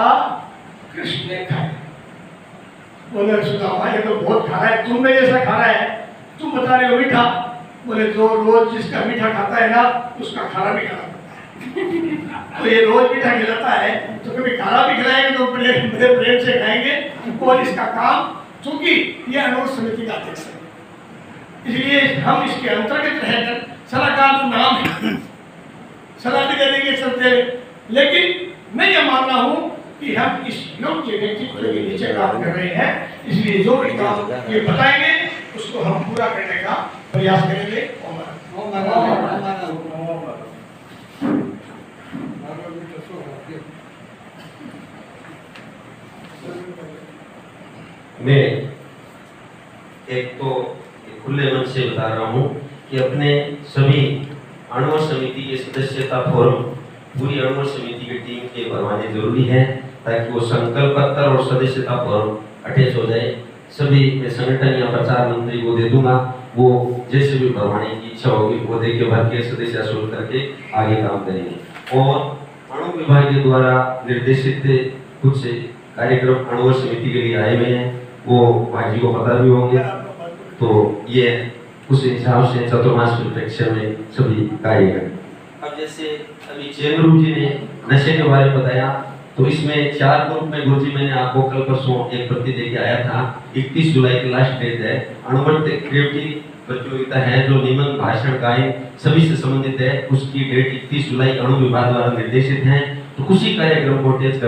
कृष्ण ने खाया। बोले सुदामा ये तो बहुत खा है, तुमने जैसा खा रहा है, तुम बता रहे हो मीठा। बोले जो रोज जिसका मीठा खाता है ना, उसका खाना भी खाना पड़ता है। तो ये रोज मीठा खिलाता है, तो कभी खाना भी खिलाएंगे तो बड़े प्रेम से खाएंगे। और इसका काम, चूंकि ये अनोट समिति का अध्यक्ष है, इसलिए हम इसके अंतर्गत रहकर सलाहकार नाम है, सलाह भी देने के चलते। लेकिन मैं ये मानना हूँ कि हम इस योग्य व्यक्तित्व के नीचे काम कर रहे हैं, इसलिए जो भी काम ये बताएंगे उसको हम पूरा करने का प्रयास करेंगे। मैं एक तो खुले मन से बता रहा हूँ कि अपने सभी अणुवर समिति के सदस्यता फॉर्म पूरी अणुवर समिति की टीम के भरवाने जरूरी है, ताकि वो संकल्प पत्र और सदस्यता फॉर्म अटैच हो जाए। सभी मैं संगठन या प्रचार मंत्री को दे दूंगा, वो जैसे भी भरवाने की इच्छा होगी वो दे के भर के सदस्य शुल्क करके आगे काम करेंगे। और अणु विभाग के द्वारा निर्देशित कुछ कार्यक्रम अणुवर समिति के लिए आए हुए हैं, वो भाई को पता भी होंगे। तो ये उस हिसाब से चतुर्मास परिप्रेक्ष्य में सभी कार्य करें। अब जैसे अभी चेंद्रू जी ने नशे के बारे में बताया, तो इसमें 4 ग्रुप में गुरुजी मैंने आपको कल परसों एक प्रति देके आया था। 31 जुलाई की लास्ट डेट है। अणुवट क्रिएटिव प्रतियोगिता है जो निबंध भाषण गायन सभी से संबंधित है, उसकी डेट 31 जुलाई अणु विभाग द्वारा निर्देशित है। तो उसी कार्यक्रम को अटैच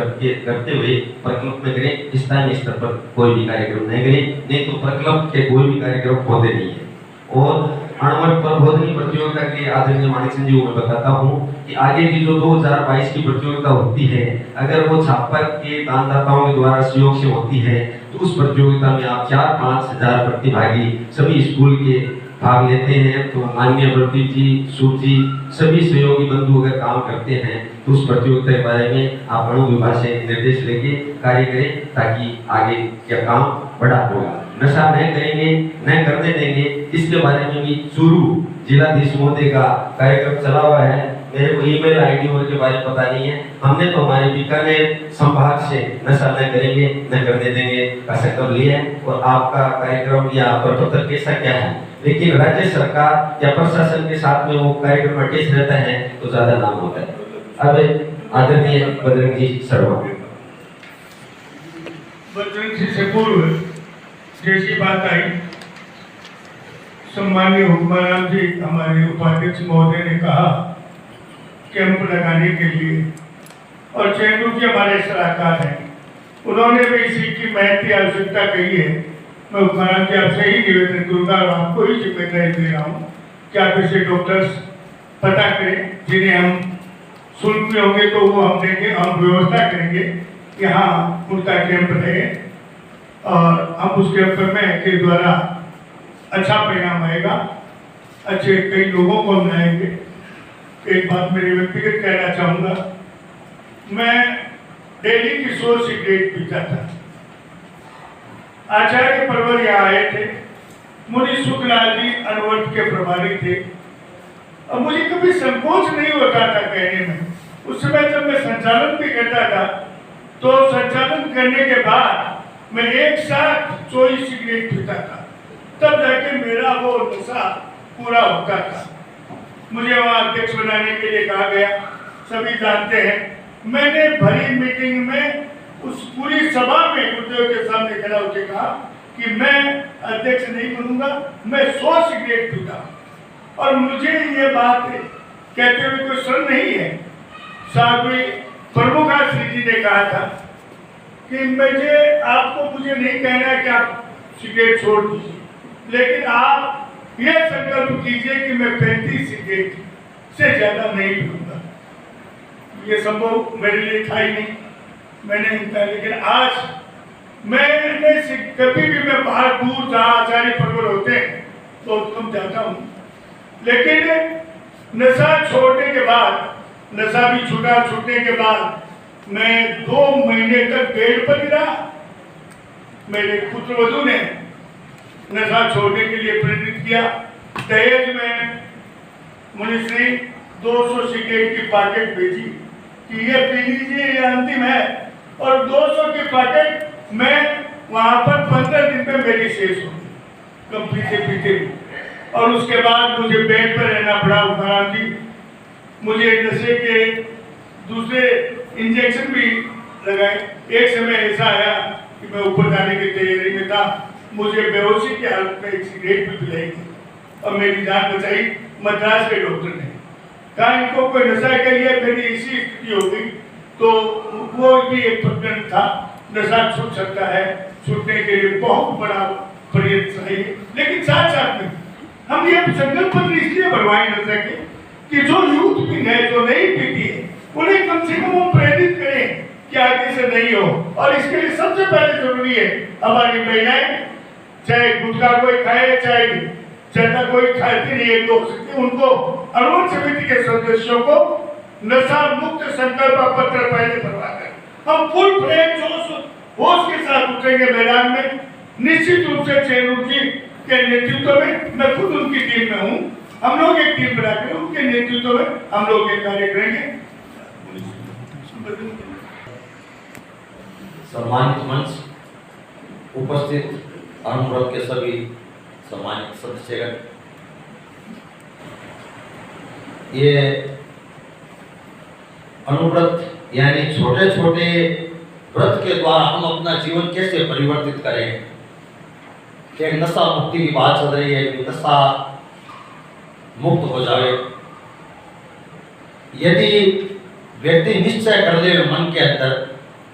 करते हुए प्रकल्प में करें, स्थानीय स्तर पर कोई भी कार्यक्रम नहीं करें, नहीं तो प्रकल्प के कोई भी कार्यक्रम होते नहीं है। और अणुवट प्रबोधनी प्रतियोगिता के आदरणीय मानिक सिंह जी को मैं बताता हूँ कि आगे की जो 2022 की प्रतियोगिता होती है, अगर वो छापर के दानदाताओं के द्वारा सहयोग से होती है, तो उस प्रतियोगिता में आप 4-5 हजार प्रतिभागी सभी स्कूल के भाग लेते हैं। तो माननीय प्रदीप जी, सूची सभी सहयोगी बंधु अगर काम करते हैं तो उस प्रतियोगिता के बारे में आप अणु विभाग से निर्देश लेके कार्य करें, ताकि आगे का काम बड़ा होगा। नशा नहीं करेंगे, नहीं करने देंगे, इसके बारे में भी शुरू जिलाधीश महोदय का कार्यक्रम चला हुआ है। मेरे को ईमेल आईडी के बारे में पता नहीं है। हमने तो हमारे बीकानेर संभाग से नशा न करेंगे न करने देंगे का संकल्प लिया है। और आपका कार्यक्रम या प्रपत्र कैसा क्या है, लेकिन राज्य सरकार या प्रशासन के साथ में वो कार्यक्रम अटैच रहता है तो ज्यादा नाम होता है। अब आदरणीय बजरंग जी शर्मा। बजरंग जी से पूर्व जैसी बात आई, सम्माननीय हुक्मराम जी हमारे उपाध्यक्ष महोदय ने कहा कैंप लगाने के लिए, और चेंदू जी हमारे सलाहकार हैं, उन्होंने भी इसी की महत्व आवश्यकता कही है। मैं हुक्मराम जी आपसे ही निवेदन करूँगा और आपको ही जिम्मेदारी दे रहा हूँ कि आप इसे डॉक्टर्स पता करें, जिन्हें हम शुल्क में होंगे तो वो हम देंगे, हम व्यवस्था करेंगे यहाँ उनका कैंप रहे और हम उस कैंप में के द्वारा अच्छा परिणाम आएगा, अच्छे कई लोगों को हम लाएंगे। एक बात मेरी व्यक्तिगत कहना चाहूँगा, मैं डेली की 100 सिगरेट पीता था। आचार्य परवर यहाँ आए थे, मुनि सुखलाल जी अणुवट के प्रभारी थे, और मुझे कभी संकोच नहीं होता था कहने में। उस समय जब मैं संचालन भी करता था तो संचालन करने के बाद मैं एक साथ 24 सिगरेट पीता था, तब जाके मेरा वो नशा पूरा होता था। मुझे वहाँ अध्यक्ष बनाने के लिए कहा गया, सभी जानते हैं। मैंने भरी मीटिंग में उस पूरी सभा में गुरुदेव के सामने खड़ा होकर कहा कि मैं अध्यक्ष नहीं बनूंगा, मैं 100 सिगरेट पीता। और मुझे ये बात कहते हुए कोई शर्म नहीं है। साध्वी प्रमुख श्री जी ने कहा था कि मुझे नहीं कहना है कि आप सिगरेट छोड़ दीजिए, लेकिन आप ये संकल्प कीजिए कि मैं 35 सिगरेट से ज्यादा नहीं पीऊंगा। ये संभव मेरे लिए था ही नहीं, मैंने नहीं कहा। लेकिन आज मैंने कभी भी मैं बाहर दूर जहाँ आचार्य परवर होते हैं तो कम जाता हूँ, लेकिन नशा छोड़ने के बाद, नशा भी छूटने के बाद मैं 2 महीने तक बेड पर गिरा। मेरे पुत्रवधू ने नशा छोड़ने के लिए प्रेरित किया। दहेज में मुनिश्री 200 सिगरेट की पैकेट भेजी कि ये पी लीजिए, ये अंतिम है। और 200 की पैकेट मैं वहां पर 15 दिन में मेरी शेष हो गई, कम पीते। और उसके बाद मुझे बेड पर रहना पड़ा। उफान जी, मुझे नशे के दूसरे इंजेक्शन भी लगाए। एक समय ऐसा आया कि मैं ऊपर जाने की तैयारी में था, मुझे बेहोशी की हालत में एक सिगरेट भी पिलाई थी और मेरी जान बचाई मद्रास के डॉक्टर ने। कहा इनको कोई नशा के लिए मेरी ऐसी स्थिति हो गई, तो वो भी एक प्रकरण था। नशा छूट सकता है, छूटने के लिए बहुत बड़ा प्रयत्न चाहिए। लेकिन साथ साथ में हम ये संकल्प पत्र इसलिए बनवाए नशा के कि जो यूथ भी है, जो नहीं पीती है, उन्हें कम से कम वो प्रेरित करें कि आगे से नहीं हो। और इसके लिए सबसे पहले जरूरी है हमारी महिलाएं, चाहे गुटखा कोई खाए, चाहे चाहता कोई खाती नहीं है, तो उनको अनुवर्त समिति के सदस्यों को नशा मुक्त संकल्प पत्र पहले बनवाकर हम फुल फ्लेम होश के साथ उठेंगे मैदान में। निश्चित रूप से चेयरमैन जी के नेतृत्व में, मैं खुद उनकी टीम में हूँ, हम लोग एक टीम बनाकर उनके नेतृत्व में हम लोग एक कार्य करेंगे। सम्मानित मंच, उपस्थित अनुव्रत के सभी सम्मानित सदस्यगण, ये अनुव्रत यानी छोटे छोटे व्रत के द्वारा हम अपना जीवन कैसे परिवर्तित करें। कि नशा मुक्ति की बात चल रही है कि नशा मुक्त हो जाए। यदि व्यक्ति निश्चय कर ले मन के अंदर,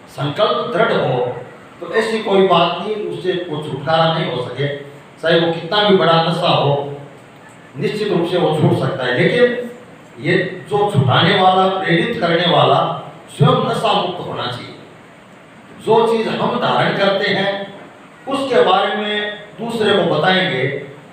संकल्प दृढ़ हो, तो ऐसी कोई बात नहीं उससे वो छुटकारा नहीं हो सके। चाहे वो कितना भी बड़ा नशा हो, निश्चित रूप से वो छूट सकता है। लेकिन ये जो छुटाने वाला, प्रेरित करने वाला स्वयं नशा मुक्त होना चाहिए। जो चीज हम धारण करते हैं उसके बारे में दूसरे को बताएंगे,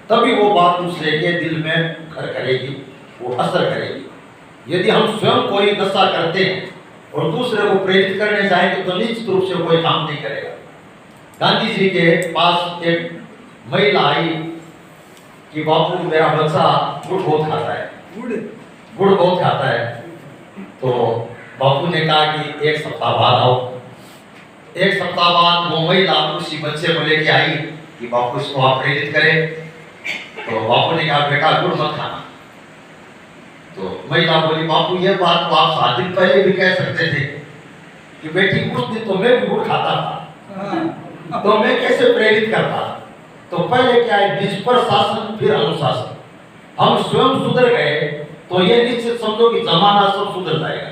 तभी वो बात दूसरे के दिल में घर करेगी, वो असर करेगी। यदि हम स्वयं कोई नशा करते हैं और दूसरे को प्रेरित करने जाएंगे तो निश्चित रूप से कोई काम नहीं करेगा। गांधी जी के पास एक महिला आई कि बापू मेरा बच्चा गुड़ बहुत खाता है, गुड़ बहुत खाता है। तो बापू ने कहा कि 1 सप्ताह बाद आओ। 1 सप्ताह बाद वो महिला उसी बच्चे को लेके आई कि बापू इसको आप प्रेरित करें। तो बापू ने कहा बेटा गुड़ मत खाना। तो महिला बोली बापू ये बात तो आप 7 दिन पहले भी कह सकते थे कि बेटी उस दिन तो मैं भी गुड़ खाता था, तो मैं कैसे प्रेरित करता। तो पहले क्या है, निज पर शासन फिर अनुशासन। हम स्वयं सुधर गए तो ये निश्चित समझो कि जमाना सब सुधर जाएगा।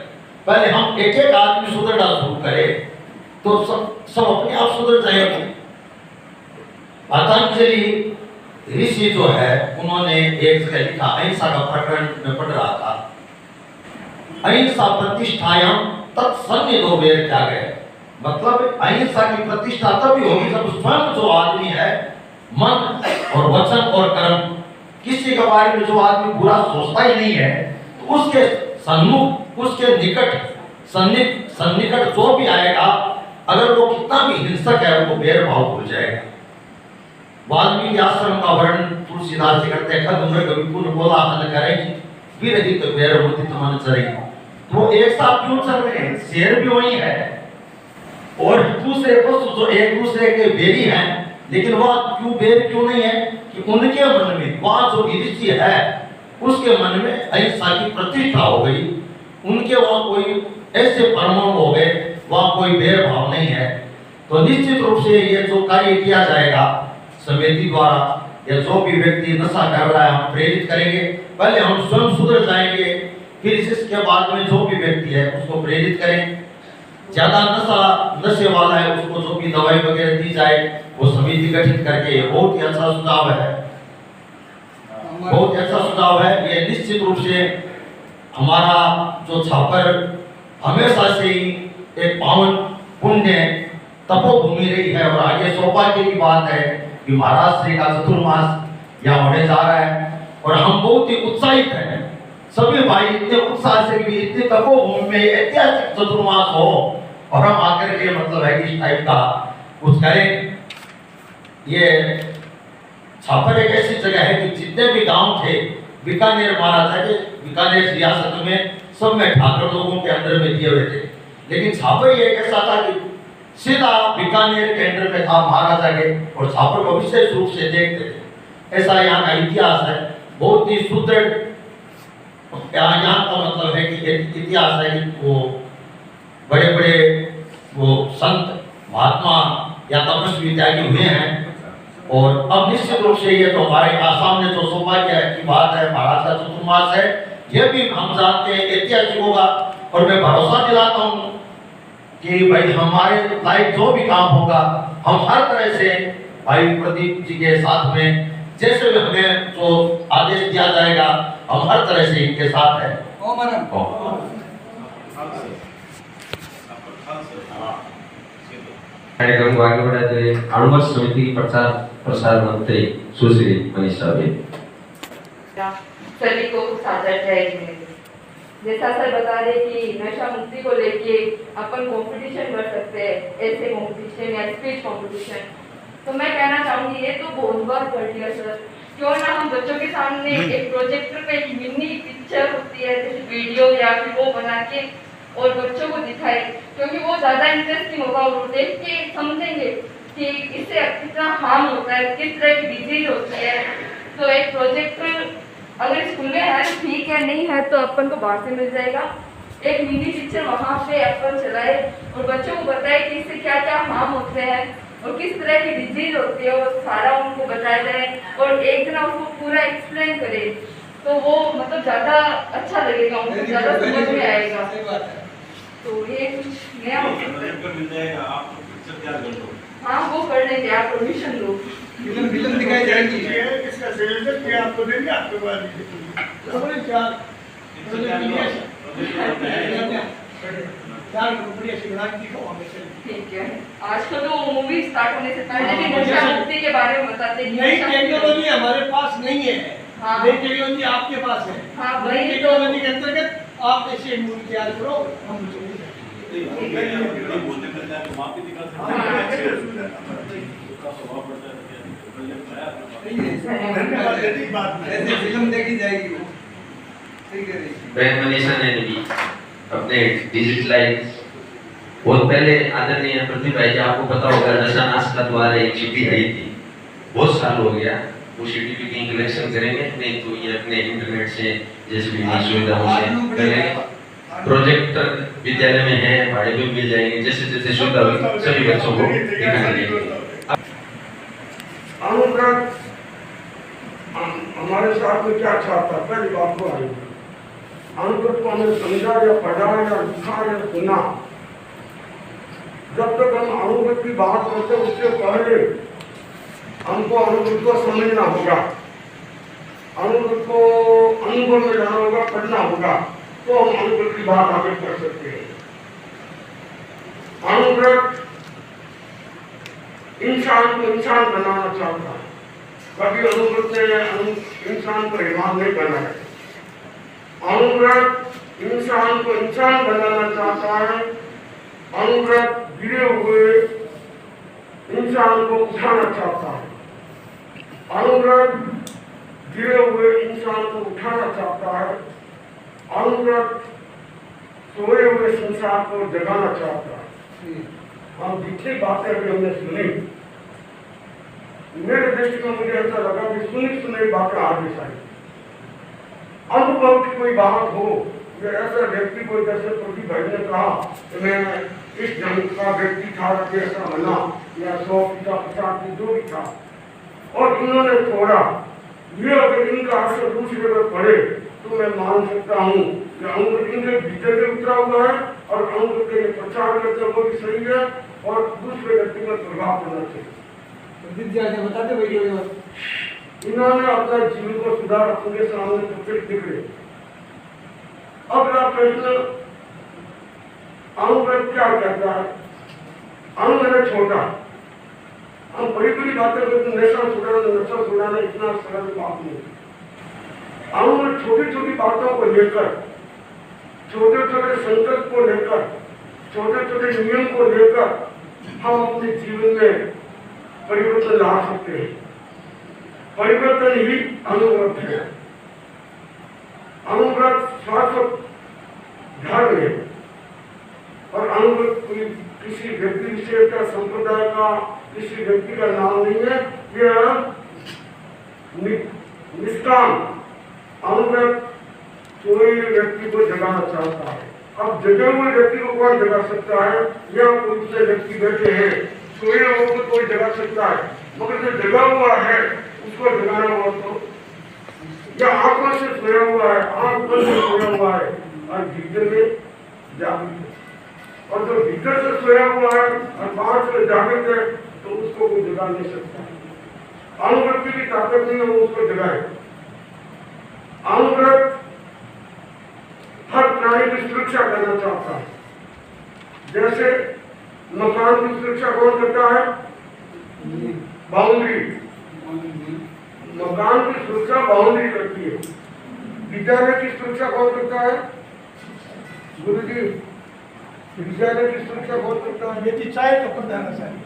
पहले हम एक एक आदमी सुधरना शुरू करें तो सब अपने आप सुधर जाएगा। पतंजलि ऋषि जो है उन्होंने एक जगह लिखा, अहिंसा का प्रकरण में पढ़ रहा था, अहिंसा प्रतिष्ठायाम तत्सन्निधो वेद त्यागे। मतलब अहिंसा की प्रतिष्ठा तभी होगी जब स्वयं जो आदमी है मन और वचन और कर्म, किसी के बारे में जो आदमी बुरा सोचता ही नहीं है, तो उसके सन्मुख, उसके निकट सन्निकट जो भी आएगा, अगर वो कितना भी हिंसक है, वो भेदभाव भूल जाएगा। वाल्मीकि आश्रम का वर्णन तुलसीदास जी करते हैं, खद उम्र कभी पुण्य बोला हल करेगी, विरहित बैर मुदित मन चरेगी। वो एक साथ क्यों चल रहे हैं? शेर भी वही है और दूसरे पशु जो एक दूसरे के बैरी हैं, लेकिन वह क्यों बैर क्यों नहीं है कि उनके मन में वह जो ऋषि है उसके मन में अहिंसा की प्रतिष्ठा हो गई। उनके वहां कोई ऐसे परमाणु हो गए, वहां कोई भेदभाव नहीं है। तो निश्चित रूप से ये जो कार्य किया जाएगा समिति द्वारा, या जो भी व्यक्ति नशा कर रहा है हम प्रेरित करेंगे। पहले हम स्वयं सुधर जाएंगे, फिर इसके बाद में जो भी व्यक्ति है उसको प्रेरित करें। ज्यादा नशे वाला है उसको जो भी दवाई वगैरह दी जाए, वो समिति गठित करके, बहुत ही अच्छा सुझाव है, बहुत अच्छा सुझाव है। ये निश्चित रूप से हमारा जो छापर हमेशा से ही एक पावन पुण्य तपोभूमि रही है, और आगे सौभाग्य की बात है कि महाराज श्री का चतुर्मास यहाँ होने जा रहा है और हम बहुत ही उत्साहित हैं। सभी भाई इतने उत्साह से भी इतने तपोभूमि में ऐतिहासिक चतुर्मास हो और हम आकर के मतलब है कि इस टाइप का कुछ करें। ये छापर एक ऐसी जगह है कि जितने भी गांव थे बीकानेर महाराजा के बीकानेर रियासत में सब में ठाकुर लोगों के अंदर में दिए हुए थे, लेकिन छापर ये एक ऐसा था कि सीधा बीकानेर के अंदर में था महाराजा के, और छापर को विशेष रूप से देखते थे। ऐसा यहाँ का इतिहास है, बहुत ही सुदृढ़ यहाँ का मतलब है कि इतिहास है कि वो बड़े बड़े वो संत महात्मा या तपस्वी त्यागी हुए हैं। और अब निश्चित रूप से ये तो हमारे आसाम में जो सौभाग्य की बात है, महाराज का चतुर्मास है, ये भी हम जानते हैं ऐतिहासिक होगा। और मैं भरोसा दिलाता हूँ कि भाई हमारे लाइक जो भी काम होगा हम हर तरह से भाई प्रदीप जी के साथ में जैसे भी हमें जो आदेश दिया जाएगा हम हर तरह से इनके साथ हैं। कार्यक्रम को आगे बढ़ाते हुए अणुवर्ष समिति की प्रचार प्रसार मंत्री सुश्री मनीषा बेन। सभी को सादर जय हिंद। जैसा सर बता रहे कि नशा मुक्ति को लेके अपन कंपटीशन कर सकते हैं, ऐसे कंपटीशन या स्पीच कंपटीशन, तो मैं कहना चाहूंगी ये तो बहुत बार कर लिया सर, क्यों ना हम बच्चों के सामने एक प्रोजेक्टर पे एक मिनी पिक्चर होती है जैसे वीडियो या फिर वो बना के और बच्चों को दिखाए, क्योंकि वो ज़्यादा इंटरेस्टिंग होगा और देख के समझेंगे कि इससे कितना हार्म होता है, किस तरह की डिजीज होती है। तो एक प्रोजेक्टर अगर स्कूल में है तो ठीक है, नहीं है तो अपन को बाहर से मिल जाएगा। एक मिनी पिक्चर वहाँ पे अपन चलाए और बच्चों को बताए कि इससे क्या क्या हार्म होते हैं और किस तरह की डिजीज होती है, वो सारा उनको बताया जाए और एक दिन उसको पूरा एक्सप्लेन करे, तो वो मतलब ज़्यादा अच्छा लगेगा, उनको ज़्यादा समझ में आएगा। तो ये कुछ नया हाँ वो कर लेंगे, आप परमिशन दो। फिल्म दिखाई जाएगी, इसका संयोजन किया आपको देंगे, आपके बाद ठीक है। आजकल तो मूवी स्टार्ट होने से पहले भी नशा मुक्ति के बारे में बताते हैं। नई टेक्नोलॉजी हमारे पास नहीं है, हाँ नई टेक्नोलॉजी आपके पास है। हाँ नई वही तो टेक्नोलॉजी के अंतर्गत आप ऐसे मूवी तैयार करो, हम फिल्म देखी जाएगी। बहन मनीषा ने भी अपने डिजिटलाइज बहुत पहले आदरणीय प्रदीप भाई जी आपको पता होगा नशा नाश का द्वारा एक चिट्ठी आई थी, बहुत साल हो गया, वो चिट्ठी की कलेक्शन करेंगे, नहीं तो ये अपने इंटरनेट से जैसे भी सुविधाओं से करेंगे। प्रोजेक्टर विद्यालय में है, भाड़े पे मिल जाएंगे, जैसे जैसे सुविधा होगी सभी बच्चों को दिखाएंगे। हमारे साथ में क्या चाहता है, पहली बात को आई अनुगत को हमें समझा या पढ़ा या लिखा या सुना, जब तक हम अनुगत की बात करते उससे पहले हमको अनुगत को समझना होगा, अनुगत को अनुभव में जाना होगा, पढ़ना होगा, तो हम अनुगत की बात आगे कर सकते हैं। अनुगत इंसान को इंसान बनाना चाहता है, कभी अनुगत ने इंसान को हिमात नहीं करना है। अनुगत इंसान को इंसान बनाना चाहता है, अनुगत गिरे हुए इंसान को उठाना चाहता है, अनुगत गिरे हुए इंसान को उठाना चाहता है, अनुगत सोए हुए संसार को जगाना चाहता है। हम जितनी बातें अभी हमने सुनी, मेरे दृष्टि में मुझे ऐसा लगा कि सुनी बातें आगे आई। अनुभव की कोई बात हो, या ऐसा व्यक्ति को जैसे प्रदीप भाई ने कहा कि मैं इस ढंग का व्यक्ति था, ऐसा बना, या 100 पिता 50 जो भी था, और इन्होंने छोड़ा, ये अगर इनका असर दूसरे पर पड़े तो मैं मान सकता हूँ कि अनुगत इनके भीतर में उतरा हुआ है और अनुगत के प्रचार करते वो भी सही है और दूसरे व्यक्ति पर प्रभाव पड़ना चाहिए। बताते वीडियो में इन्होंने अपना जीवन को सुधार अपने सामने प्रत्येक दिख रहे। अगला प्रश्न, अनुगत क्या कहता है? अनुगत छोटा, हम बड़ी बड़ी बातें करते, नशा छुड़ाना इतना सरल बात नहीं। हम छोटी छोटी बातों को लेकर, छोटे छोटे संकल्प को लेकर, छोटे छोटे नियम को लेकर हम अपने जीवन में परिवर्तन ला सकते हैं। परिवर्तन ही अनुव्रत है। अनुव्रत शाश्वत धर्म है और अनुव्रत कोई किसी व्यक्ति विशेष का, संप्रदाय का, किसी व्यक्ति का नाम नहीं है। यह निष्काम अनुव्रत कोई व्यक्ति को जगाना चाहता है। अब जगे हुए व्यक्ति को कौन जगा सकता है? या कोई से व्यक्ति बैठे हैं, सोए हुए को कोई जगा सकता है, मगर जो जगा हुआ है उसको जगाना हुआ तो, या आंखों से सोया हुआ है, आंख बंद से सोया हुआ है और भीतर में जागृत है, और जो भीतर से सोया हुआ है और बाहर से जागृत है तो उसको कोई जगा नहीं सकता। अनुव्रत की ताकत नहीं है वो उसको जगाए। अनुव्रत हर प्राणी की सुरक्षा करना चाहता है। जैसे मकान की सुरक्षा कौन करता है? बाउंड्री। मकान की सुरक्षा बाउंड्री करती है। विद्यालय की सुरक्षा कौन करता है? गुरु जी, विद्यालय की सुरक्षा कौन करता है? यदि चाहे तो प्रधानाचार्य,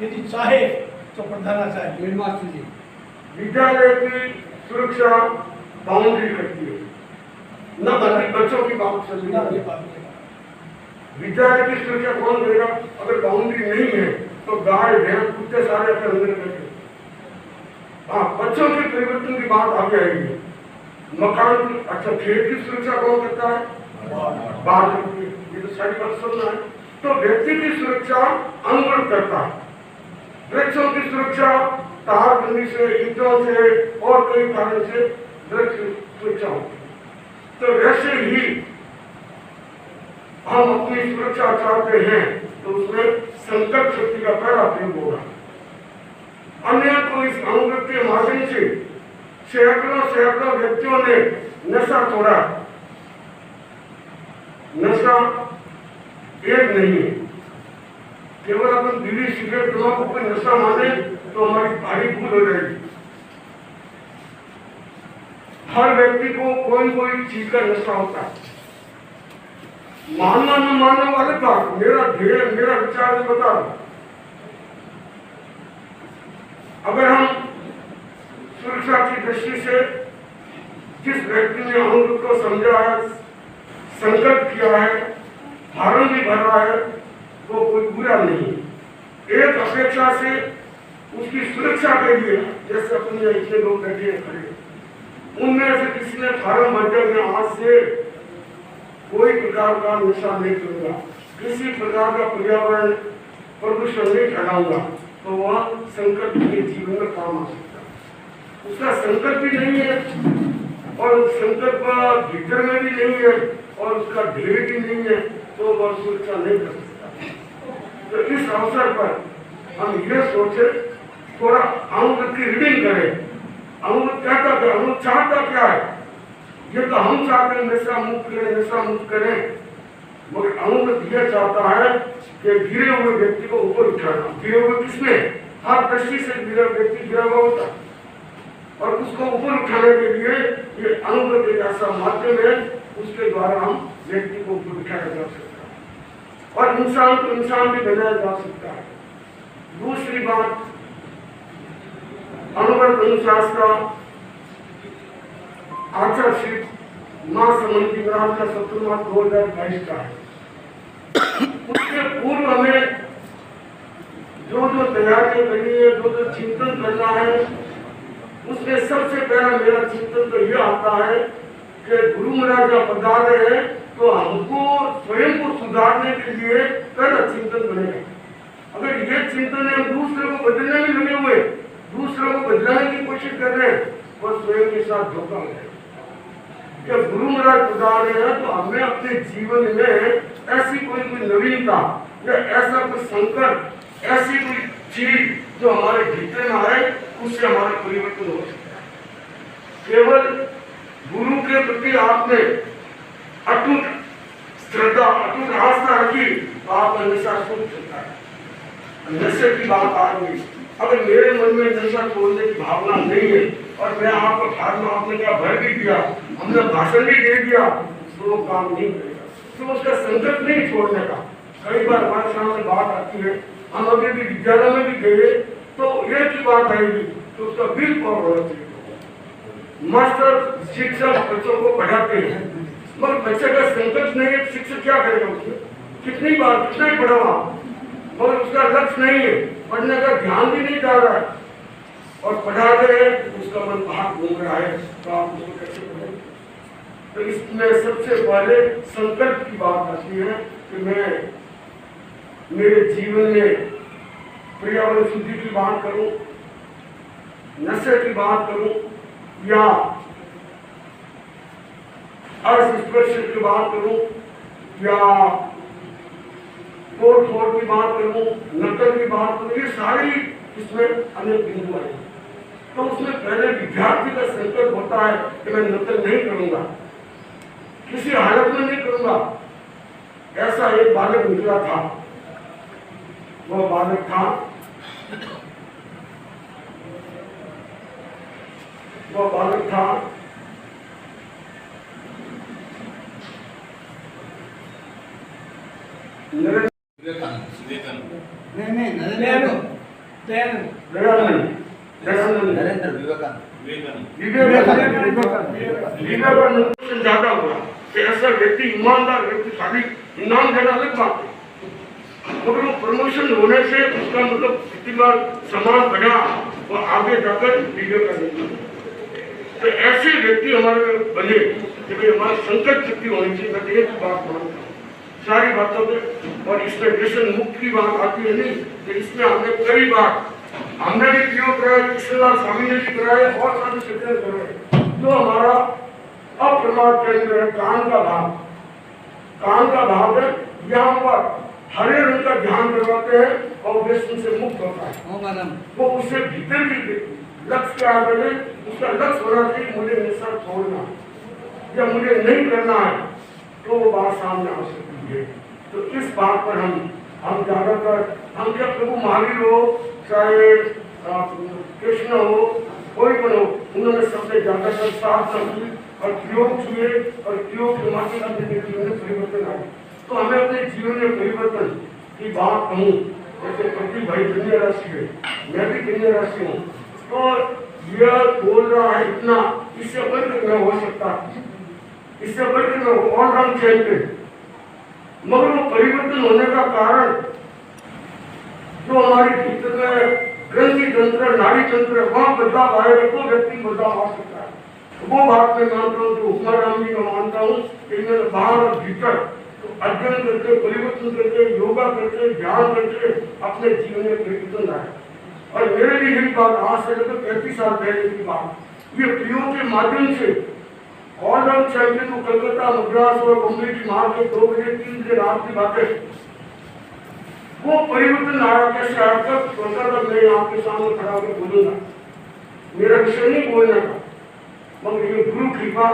यदि चाहे तो प्रधानाचार्य, हेडमास्टर जी। विद्यालय की सुरक्षा बाउंड्री करती है, न बाकी बच्चों की बात चल रही है। विद्यालय की सुरक्षा कौन करेगा? अगर बाउंड्री नहीं है तो गाय भैंस कुत्ते सारे अपने अंदर बैठे। हाँ, बच्चों के परिवर्तन की बात आगे आएगी। मकान की, अच्छा, खेत की सुरक्षा कौन करता है? बाढ़ करती है। ये तो सारी बात सुनना है। तो व्यक्ति की सुरक्षा अनुव्रत करता है। वृक्षों की सुरक्षा तारबंदी से, ईंटों से और कई कारण से वृक्ष सुरक्षा होती है। तो वैसे ही हम अपनी सुरक्षा चाहते हैं तो उसमें संकल्प शक्ति का पहला प्रयोग होगा। अन्य तो इस अनुव्रत के माध्यम से सैकड़ों व्यक्तियों ने नशा छोड़ा। नशा एक नहीं है, केवल अपन बीड़ी सिगरेट तंबाकू को नशा माने तो हमारी भारी भूल हो जाएगी। हर व्यक्ति को कोई चीज का नशा होता है। मानना न मानने वाले बात, मेरा ध्येय, मेरा विचार में बता रहा। अगर हम सुरक्षा की दृष्टि से जिस व्यक्ति ने अनुव्रत को समझा है, संकल्प किया है, धारण भी भर रहा है, वो कोई बुरा नहीं। एक अपेक्षा से उसकी सुरक्षा के लिए, जैसे अपने इतने लोग बैठे खड़े, उनमें से किसी ने फार्म भर दिया, मैं आज से कोई प्रकार का नशा नहीं करूंगा, किसी प्रकार का पर्यावरण प्रदूषण नहीं फैलाऊंगा, तो वह संकल्प के जीवन में काम आ सकता है। उसका संकल्प भी नहीं है और संकल्प भीतर में भी नहीं है और उसका ध्येय भी नहीं है, तो वह सुरक्षा नहीं कर सकता। तो इस अवसर पर हम ये सोचे, थोड़ा अनुव्रत की रीडिंग करें। अनुव्रत कहता क्या, अनुव्रत चाहता क्या है? ये तो हम चाहते हैं नशा मुक्त करें, नशा मुक्त करें, मगर अनुव्रत यह चाहता है कि गिरे हुए व्यक्ति को ऊपर उठाना। गिरे हुए किसमें? हर दृष्टि से गिरा व्यक्ति गिरा हुआ होता है और उसको ऊपर उठाने के लिए ये अनुव्रत एक ऐसा माध्यम है, उसके द्वारा हम व्यक्ति को ऊपर उठाया जा सकता है और इंसान को इंसान भी बनाया जा सकता है। दूसरी बात, अनुव्रत अनुशासन आचारशीट मां समन्ति ग्राम का 17 मार्च 2022 का है। उसके पूर्व हमें जो तैयारियां करनी है, जो चिंतन करना है, उसमें सबसे पहला मेरा चिंतन तो यह आता है कि गुरु महाराज जब बता रहे हैं तो हमको स्वयं को सुधारने के लिए पहला चिंतन बनेगा। अगर ये चिंतन है दूसरे को बदलने में लगे हुए, दूसरों को बदलाने की कोशिश कर रहे हैं, वह स्वयं के साथ धोखा है। जब गुरु महाराज बता रहे हैं तो हमें अपने जीवन में ऐसी कोई नवीनता या ऐसा कोई संकल्प, ऐसी कोई चीज जो हमारे भीतर में आए, उससे हमारा परिवर्तन हो सकता है। केवल गुरु के प्रति आपने अटूट श्रद्धा, अटूट आस्था रखी, आपका नशा छूट सकता है। नशे की बात आ गई, अगर मेरे मन में नशा छोड़ने की भावना नहीं है और मैं आपको फार्म आपने क्या भर भी दिया, हमने भाषण भी दे दिया, तो वो काम नहीं करेगा। तो उसका संकट नहीं छोड़ने का। कई बार हमारे सामने बात आती है, हम अभी भी विद्यालय में भी गए तो एक ही बात आएगी तो उसका बिल पार होना चाहिए। मास्टर शिक्षक बच्चों को पढ़ाते हैं, मगर बच्चे का संकट नहीं है, शिक्षक क्या करेगा उसमें? कितनी बार कितना ही पढ़ा, मगर उसका लक्ष्य नहीं है, पढ़ने का ध्यान भी नहीं जा रहा है और पढ़ा रहे हैं उसका मन बाहर घूम रहा है, तो आप उसको कैसे पढ़ेंगे? तो इसमें सबसे पहले संकल्प की बात आती है कि मैं मेरे जीवन में पर्यावरण शुद्धि की बात करूं, नशे की बात करूं या अस्पृश्य की बात करूं या तोड़ फोड़ की बात करूं, नकल की बात करूं, ये सारी इसमें अनेक बिंदु आए। तो उसमें पहले विद्यार्थी का संकल्प होता है कि मैं नकल नहीं करूंगा, किसी हालत में नहीं करूंगा। ऐसा एक बालक निकला था, वह बालक था नरेंद्र विवेकानंद ज्यादा हुआ कि ऐसा व्यक्ति, ईमानदार व्यक्ति, खाली इनाम देना अलग बात है, मगर वो प्रमोशन होने से उसका मतलब प्रतिभा समान बढ़ा और आगे जाकर विवेकानंद। तो ऐसे व्यक्ति हमारे बने कि हमारी संकट शक्ति होनी चाहिए। मैं एक बात मानता हूँ सारी बातों पे, और इसमें व्यसन मुक्त की बात आती है नहीं कि इसमें हमने कई बार हमने भी प्रयोग कराया, कृष्णदास स्वामी ने भी कराया और सारे शिक्षण कराए। तो हमारा अप्रमाद केंद्र है कान का भाग है, यहाँ पर हरे रंग का ध्यान करवाते हैं और व्यसन से मुक्त होता है। वो उससे भीतर की लक्ष्य क्या है, उसका लक्ष्य होना चाहिए मुझे नशा छोड़ना या मुझे नहीं करना है, तो वो बात सामने आ सकती है। तो इस बात पर हम ज्यादातर हम क्या प्रभु महावीर हो चाहे कृष्ण हो कोई पण हो, उन्होंने सबसे ज्यादातर साथ समझी और प्रयोग छुए और प्रयोग के माध्यम से जीवन में परिवर्तन आए। तो हमें अपने जीवन में परिवर्तन की बात कहूँ, जैसे पति भाई कन्या राशि है, मैं भी कन्या राशि हूँ, तो यह बोल रहा है इतना, इससे बढ़कर मैं हो सकता, इससे बढ़कर मैं ऑलराउंड चैंपियन। मगर वो परिवर्तन होने का कारण जो हमारी भीतर में ग्रंथि तंत्र, नाड़ी तंत्र, वहाँ बदलाव आएगा तो व्यक्ति बदलाव आ सकता है। वो बात मैं मानता हूँ, जो उमाराम जी का मानता हूँ कि इन्होंने बाहर और भीतर अध्ययन करके, परिवर्तन करके, योगा करके, ध्यान करके अपने जीवन में परिवर्तन लाए। और मेरे लिए यही बात आज से लगभग 35 साल पहले की बात, ये प्रयोग के माध्यम से ऑलराउंड चैंपियन को कलकत्ता, मद्रास और बम्बई की मार के 2 बजे 3 बजे रात की बातें, वो परिवर्तन आया। कैसे आया? तब सोचा था मैं आपके सामने खड़ा होकर बोलूंगा, मेरा विषय नहीं बोलने का, मगर ये गुरु कृपा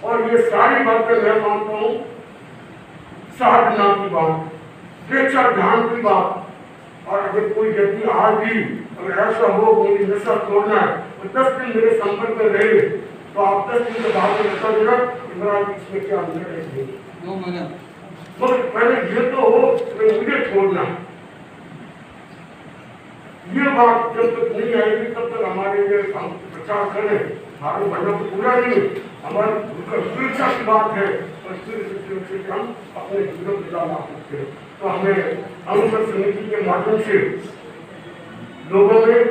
और ये सारी बातें मैं मानता हूँ साधना की बात, प्रेक्षा ध्यान की बात। और अगर कोई व्यक्ति आज भी अगर ऐसा हो मुझे नशा छोड़ना है तो 10 दिन मेरे संपर्क में रहे, तो आप 10 दिन के बाद में बता देना इसमें क्या अंदर। मगर पहले ये तो हो कि मुझे छोड़ना, ये बात जब तक नहीं आएगी तब तक हमारे लिए हम प्रचार करें, हमारे बढ़ना तो पूरा नहीं, हमारी सुरक्षा की बात है और सुरक्षा हम अपने जीवन गुजार ला सकते हैं। तो हमें अनुसर समिति के माध्यम से लोगों में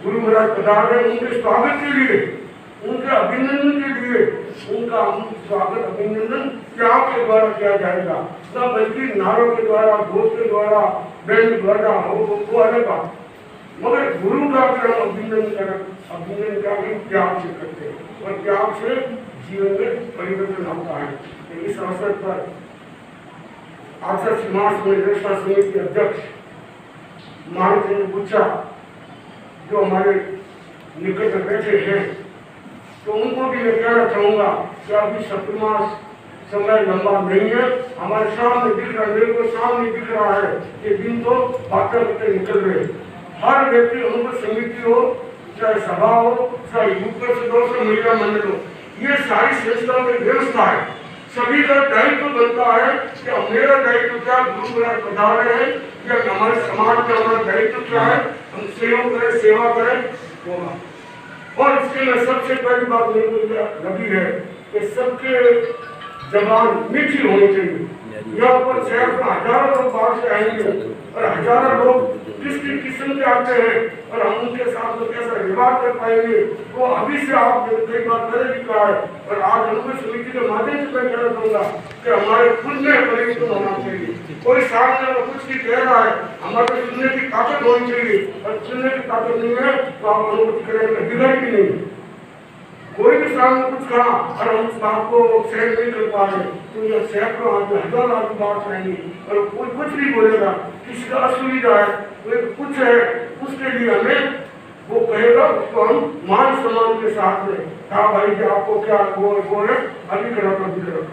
गुरु महाराज पधार रहे, उनके स्वागत के लिए, उनके अभिनंदन के लिए, उनका स्वागत अभिनंदन त्याग के द्वारा किया जाएगा, न बल्कि नारों के द्वारा, घोष के द्वारा, बैंड द्वारा हो, वो अलग बात। मगर गुरु का अगर हम अभिनंदन का भी त्याग से करते हैं और त्याग से जीवन में परिवर्तन होता है। तो इस अवसर पर आचार्य समाज में रक्षा समिति के अध्यक्ष मानचंद्र गुच्छा जो हमारे निकट में बैठे हैं, तो उनको भी मैं कहना चाहूँगा कि अभी शत्रुमास समय लंबा नहीं है, हमारे सामने दिख रहा है, मेरे को सामने दिख रहा है कि दिन तो बातें निकल रहे। हर व्यक्ति अनुभव समिति हो चाहे सभा हो, चाहे यूपी सदस्य हो, महिला मंडल हो, ये सारी संस्था में व्यवस्था है। सभी का दायित्व बनता है कि मेरा दायित्व क्या, गुरु महाराज बता रहे हैं या हमारे समाज का हमारा दायित्व क्या है, हम सहयोग करें, सेवा करें होगा। और इसके लिए सबसे पहली बात मेरे को लगी है कि सबके जबान मीठी होनी चाहिए। यहाँ पर शहर में हजारों लोग बाहर से आएंगे और हजारों लोग किसी किस्म के आते हैं और हम उनके साथ में कैसा व्यवहार कर पाएंगे वो अभी से आप कई बार पहले भी कहा है। और आज अनुगत समिति के माध्यम से मैं कहना चाहूँगा कि हमारे खुद में परिवर्तन होना चाहिए। कोई सामने अगर कुछ भी कह रहा है, हमारे सुनने की ताकत होनी चाहिए, और सुनने की ताकत नहीं है तो आप अनुमति करेंगे, बिगड़ भी नहीं। कोई भी सामने कुछ कहा और हम उस बात को सहन नहीं कर पा रहे तो यह सैकड़ों आदमी, हजार आदमी बात रहेंगे और कोई कुछ भी बोलेगा, किसी का असुविधा है, कोई कुछ है, उसके लिए हमें वो कहेगा, उसको हम मान सम्मान के साथ में कहा भाई कि आपको क्या वो है, अभी करो।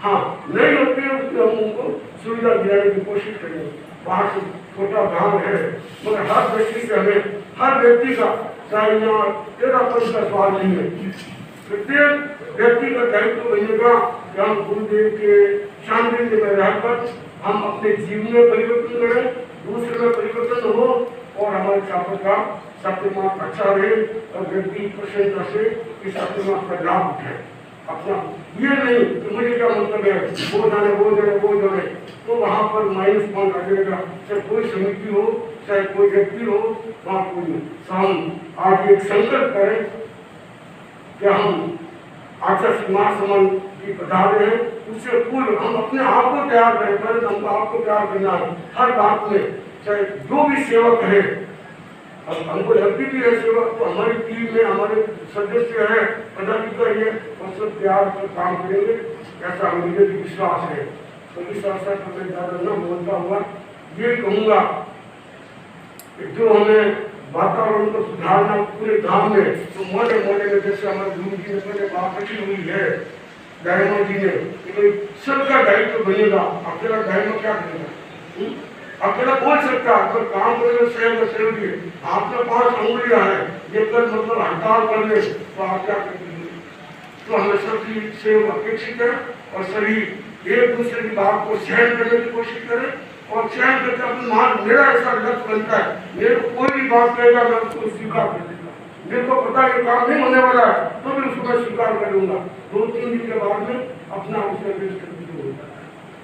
हाँ, नहीं होती है उसमें हम उनको सुविधा दिलाने की कोशिश करेंगे। वहाँ से छोटा गाँव है, मगर हर व्यक्ति से हमें, हर व्यक्ति का, चाहे यहाँ 13% का सवाल नहीं है, प्रत्येक व्यक्ति का दायित्व बनेगा कि हम गुरुदेव के शांति में रहकर हम अपने जीवन में परिवर्तन करें, दूसरे में परिवर्तन हो और हमारे छात्र का सप्तमास अच्छा रहे और व्यक्ति प्रसन्नता से इस सप्तमास का लाभ उठाए। अपना ये नहीं कि मुझे क्या मतलब है, वो जाने तो वहाँ पर माइनस पॉइंट आ जाएगा। चाहे कोई समिति हो, चाहे कोई व्यक्ति हो, वहाँ कोई हम आज एक संकल्प करें कि हम आचार्य समाज समान की बता रहे हैं, उससे पूर्व हम अपने आप को तैयार करें। पहले हमको आपको तैयार करना है हर बात में, चाहे जो भी सेवक है। अब हमको लगती भी है सेवा, तो हमारी टीम में हमारे सदस्य है, पदाधिकारी है, और सब प्यार से काम करेंगे, ऐसा मुझे भी विश्वास है। तो इस अवसर पर मैं ज़्यादा न बोलता हुआ ये कहूँगा कि जो हमें वातावरण को सुधारना पूरे गांव में, तो मोटे में जैसे हमारे गुरु जी ने पहले बात रखी हुई है, डायमो जी ने, तो सबका दायित्व बनेगा। अकेला डायमो क्या करेगा, अकेला बोल सकता है, अगर काम करेगा सहयोगी। आपने 5 अंगुलियां हैं, ये कर मतलब हड़ताल कर ले तो आप क्या करेंगे। तो हमें सबकी सेवा अपेक्षित है और सभी एक दूसरे की बात को सहन करने की कोशिश करें और सहन करके अपने मान, मेरा ऐसा लक्ष्य बनता है, मेरे को कोई भी बात कहेगा मैं उसको स्वीकार कर दूंगा। मेरे को पता है काम नहीं होने वाला है तो भी उसको मैं स्वीकार कर लूंगा। 2-3 दिन के बाद में अपना उसमें पेश कर दूंगा।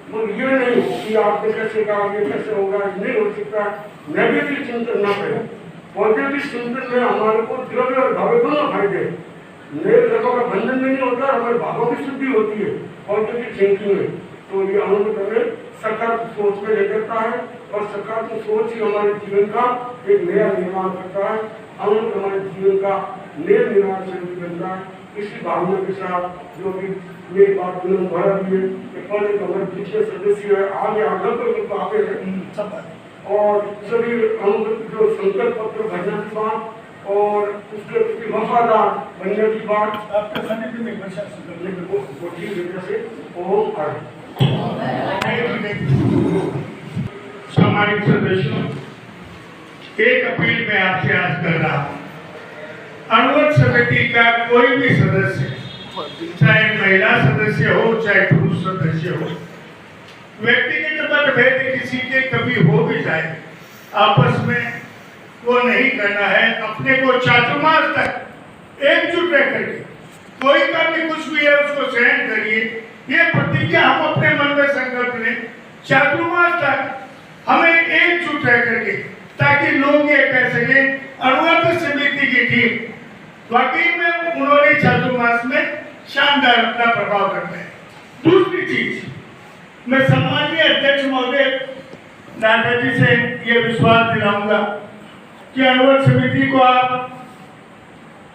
तो ये नहीं कि आपने कैसे कहा, ये कैसे होगा, नहीं हो सकता। नेगेटिव चिंतन ना करें, पॉजिटिव चिंतन में हमारे को द्रव्य और भाव दोनों फायदे। मेरे द्रव्यों का बंधन में नहीं होता, हमारे भावों की शुद्धि होती है पॉजिटिव थिंकिंग में। तो ये अनुभव हमें सकारात्मक सोच में ले करता है और सकारात्मक सोच ही हमारे जीवन का एक नया निर्माण करता है। अनुभव हमारे जीवन का नया निर्माण से बनता है। इसी भावना के साथ जो भी मेरी बात उन्होंने दोहरा दी है कि पहले तो हमारे पीछे सदस्य है, आगे आगे है और सभी जो संकल्प पत्र भरने की बात और उसके प्रति वफादार बनने की बात आपके खाने में बचा सामाजिक सदस्यों, एक अपील मैं आपसे आज कर रहा हूँ। अनुगत समिति का कोई भी सदस्य, चाहे महिला सदस्य हो चाहे पुरुष सदस्य हो, व्यक्तिगत मतभेद किसी के कभी हो भी जाए, आपस में वो नहीं करना है। अपने को चातुर्मास तक एकजुट रह करके कोई का भी कुछ भी है उसको सहन करिए। ये प्रतिज्ञा हम अपने मन में संकल्प लें, चातुर्मास तक हमें एकजुट रह करके, ताकि लोग ये कह सके अनुगत समिति की टीम वाकई में उन्होंने चातुर्मास में शानदार अपना प्रभाव करते हैं। दूसरी चीज, मैं सम्मानीय अध्यक्ष महोदय दादाजी से ये विश्वास दिलाऊंगा कि अनुगत समिति को आप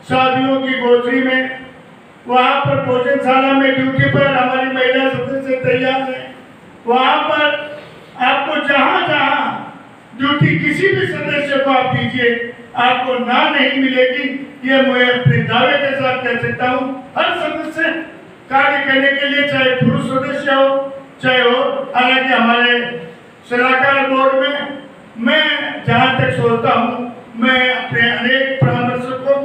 शादियों की गोचरी में, वहाँ पर भोजनशाला में ड्यूटी पर हमारी महिला सदस्य तैयार है, वहाँ पर आपको जहाँ जहाँ ड्यूटी किसी भी सदस्य को आप दीजिए, आपको ना नहीं मिलेगी। ये मैं अपने दावे के साथ कह सकता हूँ। हर सदस्य कार्य करने के लिए, चाहे पुरुष सदस्य हो चाहे हो, हालांकि हमारे सलाहकार बोर्ड में मैं जहाँ तक सोचता हूँ, मैं अपने अनेक परामर्शकों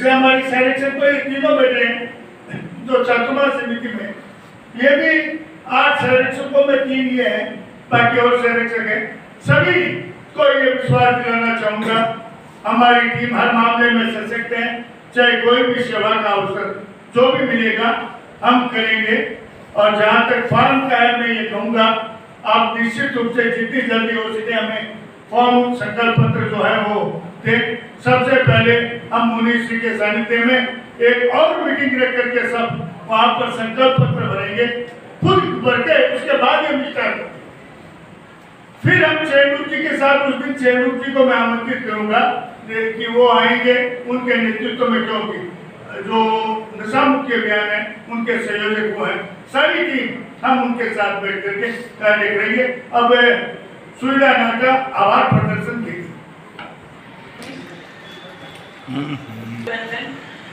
जैसे हमारी संरक्षण को ये तीनों बेटे हैं जो चातुर्मास समिति में, ये भी 8 संरक्षकों में 3 ये हैं, बाकी और संरक्षक हैं। सभी को ये विश्वास दिलाना चाहूंगा, हमारी टीम हर मामले में सशक्त है, चाहे कोई भी सेवा का अवसर जो भी मिलेगा हम करेंगे। और जहां तक फॉर्म का है, मैं ये कहूंगा आप निश्चित रूप से जितनी जल्दी हो सके हमें फॉर्म संकल्प पत्र जो है वो दे। सबसे पहले हम मुनिश्री के सानिध्य में एक और मीटिंग रख करके सब वहां पर संकल्प पत्र भरेंगे, खुद भर के उसके बाद हम स्टार्ट करेंगे। फिर हम चैनूर जी के साथ उस दिन चैनूर जी को मैं आमंत्रित करूंगा कि वो आएंगे, उनके नेतृत्व में क्योंकि जो नशा मुक्ति अभियान है उनके संयोजक वो हैं, सारी टीम हम उनके साथ बैठ करके कार्य करेंगे। अब सुविधा नाटा आभार प्रदर्शन की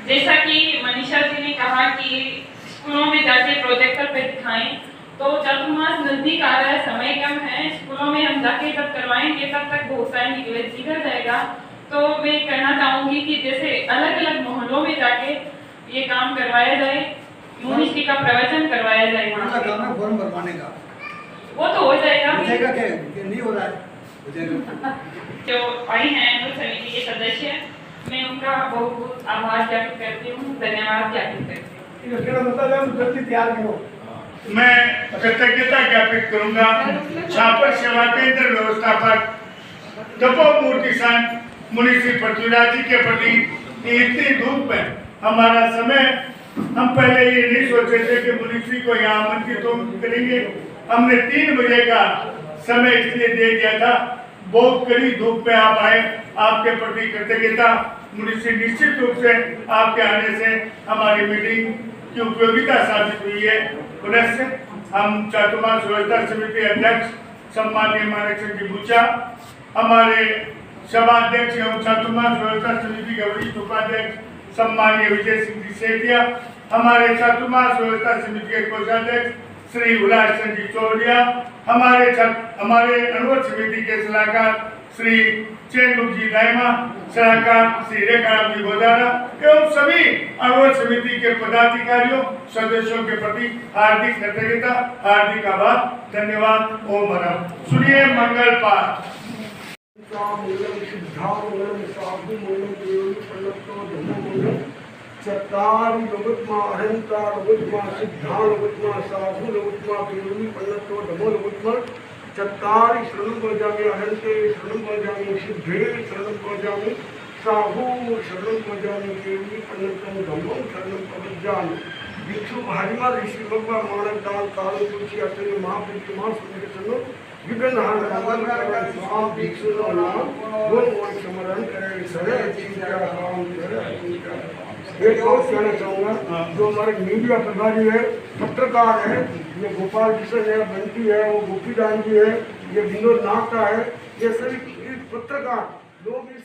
जैसा कि मनीषा जी ने कहा कि स्कूलों में जाके प्रोजेक्टर पे दिखाएं, तो चातुर्मास नजदीक आ रहा है, समय कम है, स्कूलों में हम जाके जब करवाएंगे तब तक बहुत सारे निकलेज निकल जाएगा। तो मैं कहना चाहूंगी कि जैसे अलग अलग मोहल्लों में जाके ये काम करवाया जाए, मुनिश्री का प्रवचन करवाया जाए। फॉर्म भरवाने का वो तो हो जाएगा, नहीं हो रहा है। जो आई हैं अनुरोध समिति के सदस्य, मैं उनका बहुत बहुत आभार ज्ञापित करती हूँ, धन्यवाद ज्ञापित करती हूँ। मैं कृतज्ञता ज्ञापित करूंगा छापर सेवा केंद्र व्यवस्थापक दपो मूर्ति संत मुनिश्री पृथ्वीराज जी के प्रति इतनी धूप में हमारा समय, हम पहले ये नहीं सोचे थे कि मुनिश्री को यहाँ आमंत्रित करेंगे। हमने 3 बजे का समय इसलिए दे दिया था, बहुत कड़ी धूप में आप आए, आपके प्रति कृतज्ञता। मुनिश्री निश्चित रूप से आपके आने से हमारी मीटिंग की उपयोगिता साबित हुई है। पुनः हम चातुर्मास व्यवस्था समिति अध्यक्ष सम्माननीय मानक जी बुचा, हमारे सभाध्यक्ष एवं चातुर्मास व्यवस्था समिति के वरिष्ठ उपाध्यक्ष सम्माननीय विजय सिंह जी सेठिया, हमारे चातुर्मास व्यवस्था समिति के कोषाध्यक्ष श्री उल्लास चंद जी चौड़िया, हमारे अनुरोध समिति के सलाहकार श्री चैनूर जी दायमा, सलाहकार श्री रेखा जी गोदारा एवं सभी अनुरोध समिति के पदाधिकारियों सदस्यों के प्रति हार्दिक कृतज्ञता, हार्दिक आभार, धन्यवाद। ओम हर सुनिए मंगल पाठ। चत्तारि लोगुत्मा अहंता लोगुत्मा सिद्धा लोगुत्मा साधु लोगुत्मा केवली पन्नतो धमो लोगुत्मा चत्तारि शरणं भजामि अहंते शरणं भजामि सिद्धे शरणं भजामि साधु शरणं भजामि केवली पन्नतो धमो शरणं भजामि। भिक्षु भारिमा ऋषि भगवान मानक दान काल तुलसी अतने महापुरुष मां सुंदर सनो विघ्न हार मंगल करे स्वाम भिक्षु नाम गुण मोन स्मरण करे सरे चिंता काम करे। एक और कहना चाहूँगा, जो हमारे मीडिया प्रभारी है, पत्रकार है, ये गोपाल किशन है, बंटी है, वो गोपीदान जी है, ये विनोद नागटा है, ये सभी पत्रकार लोग इस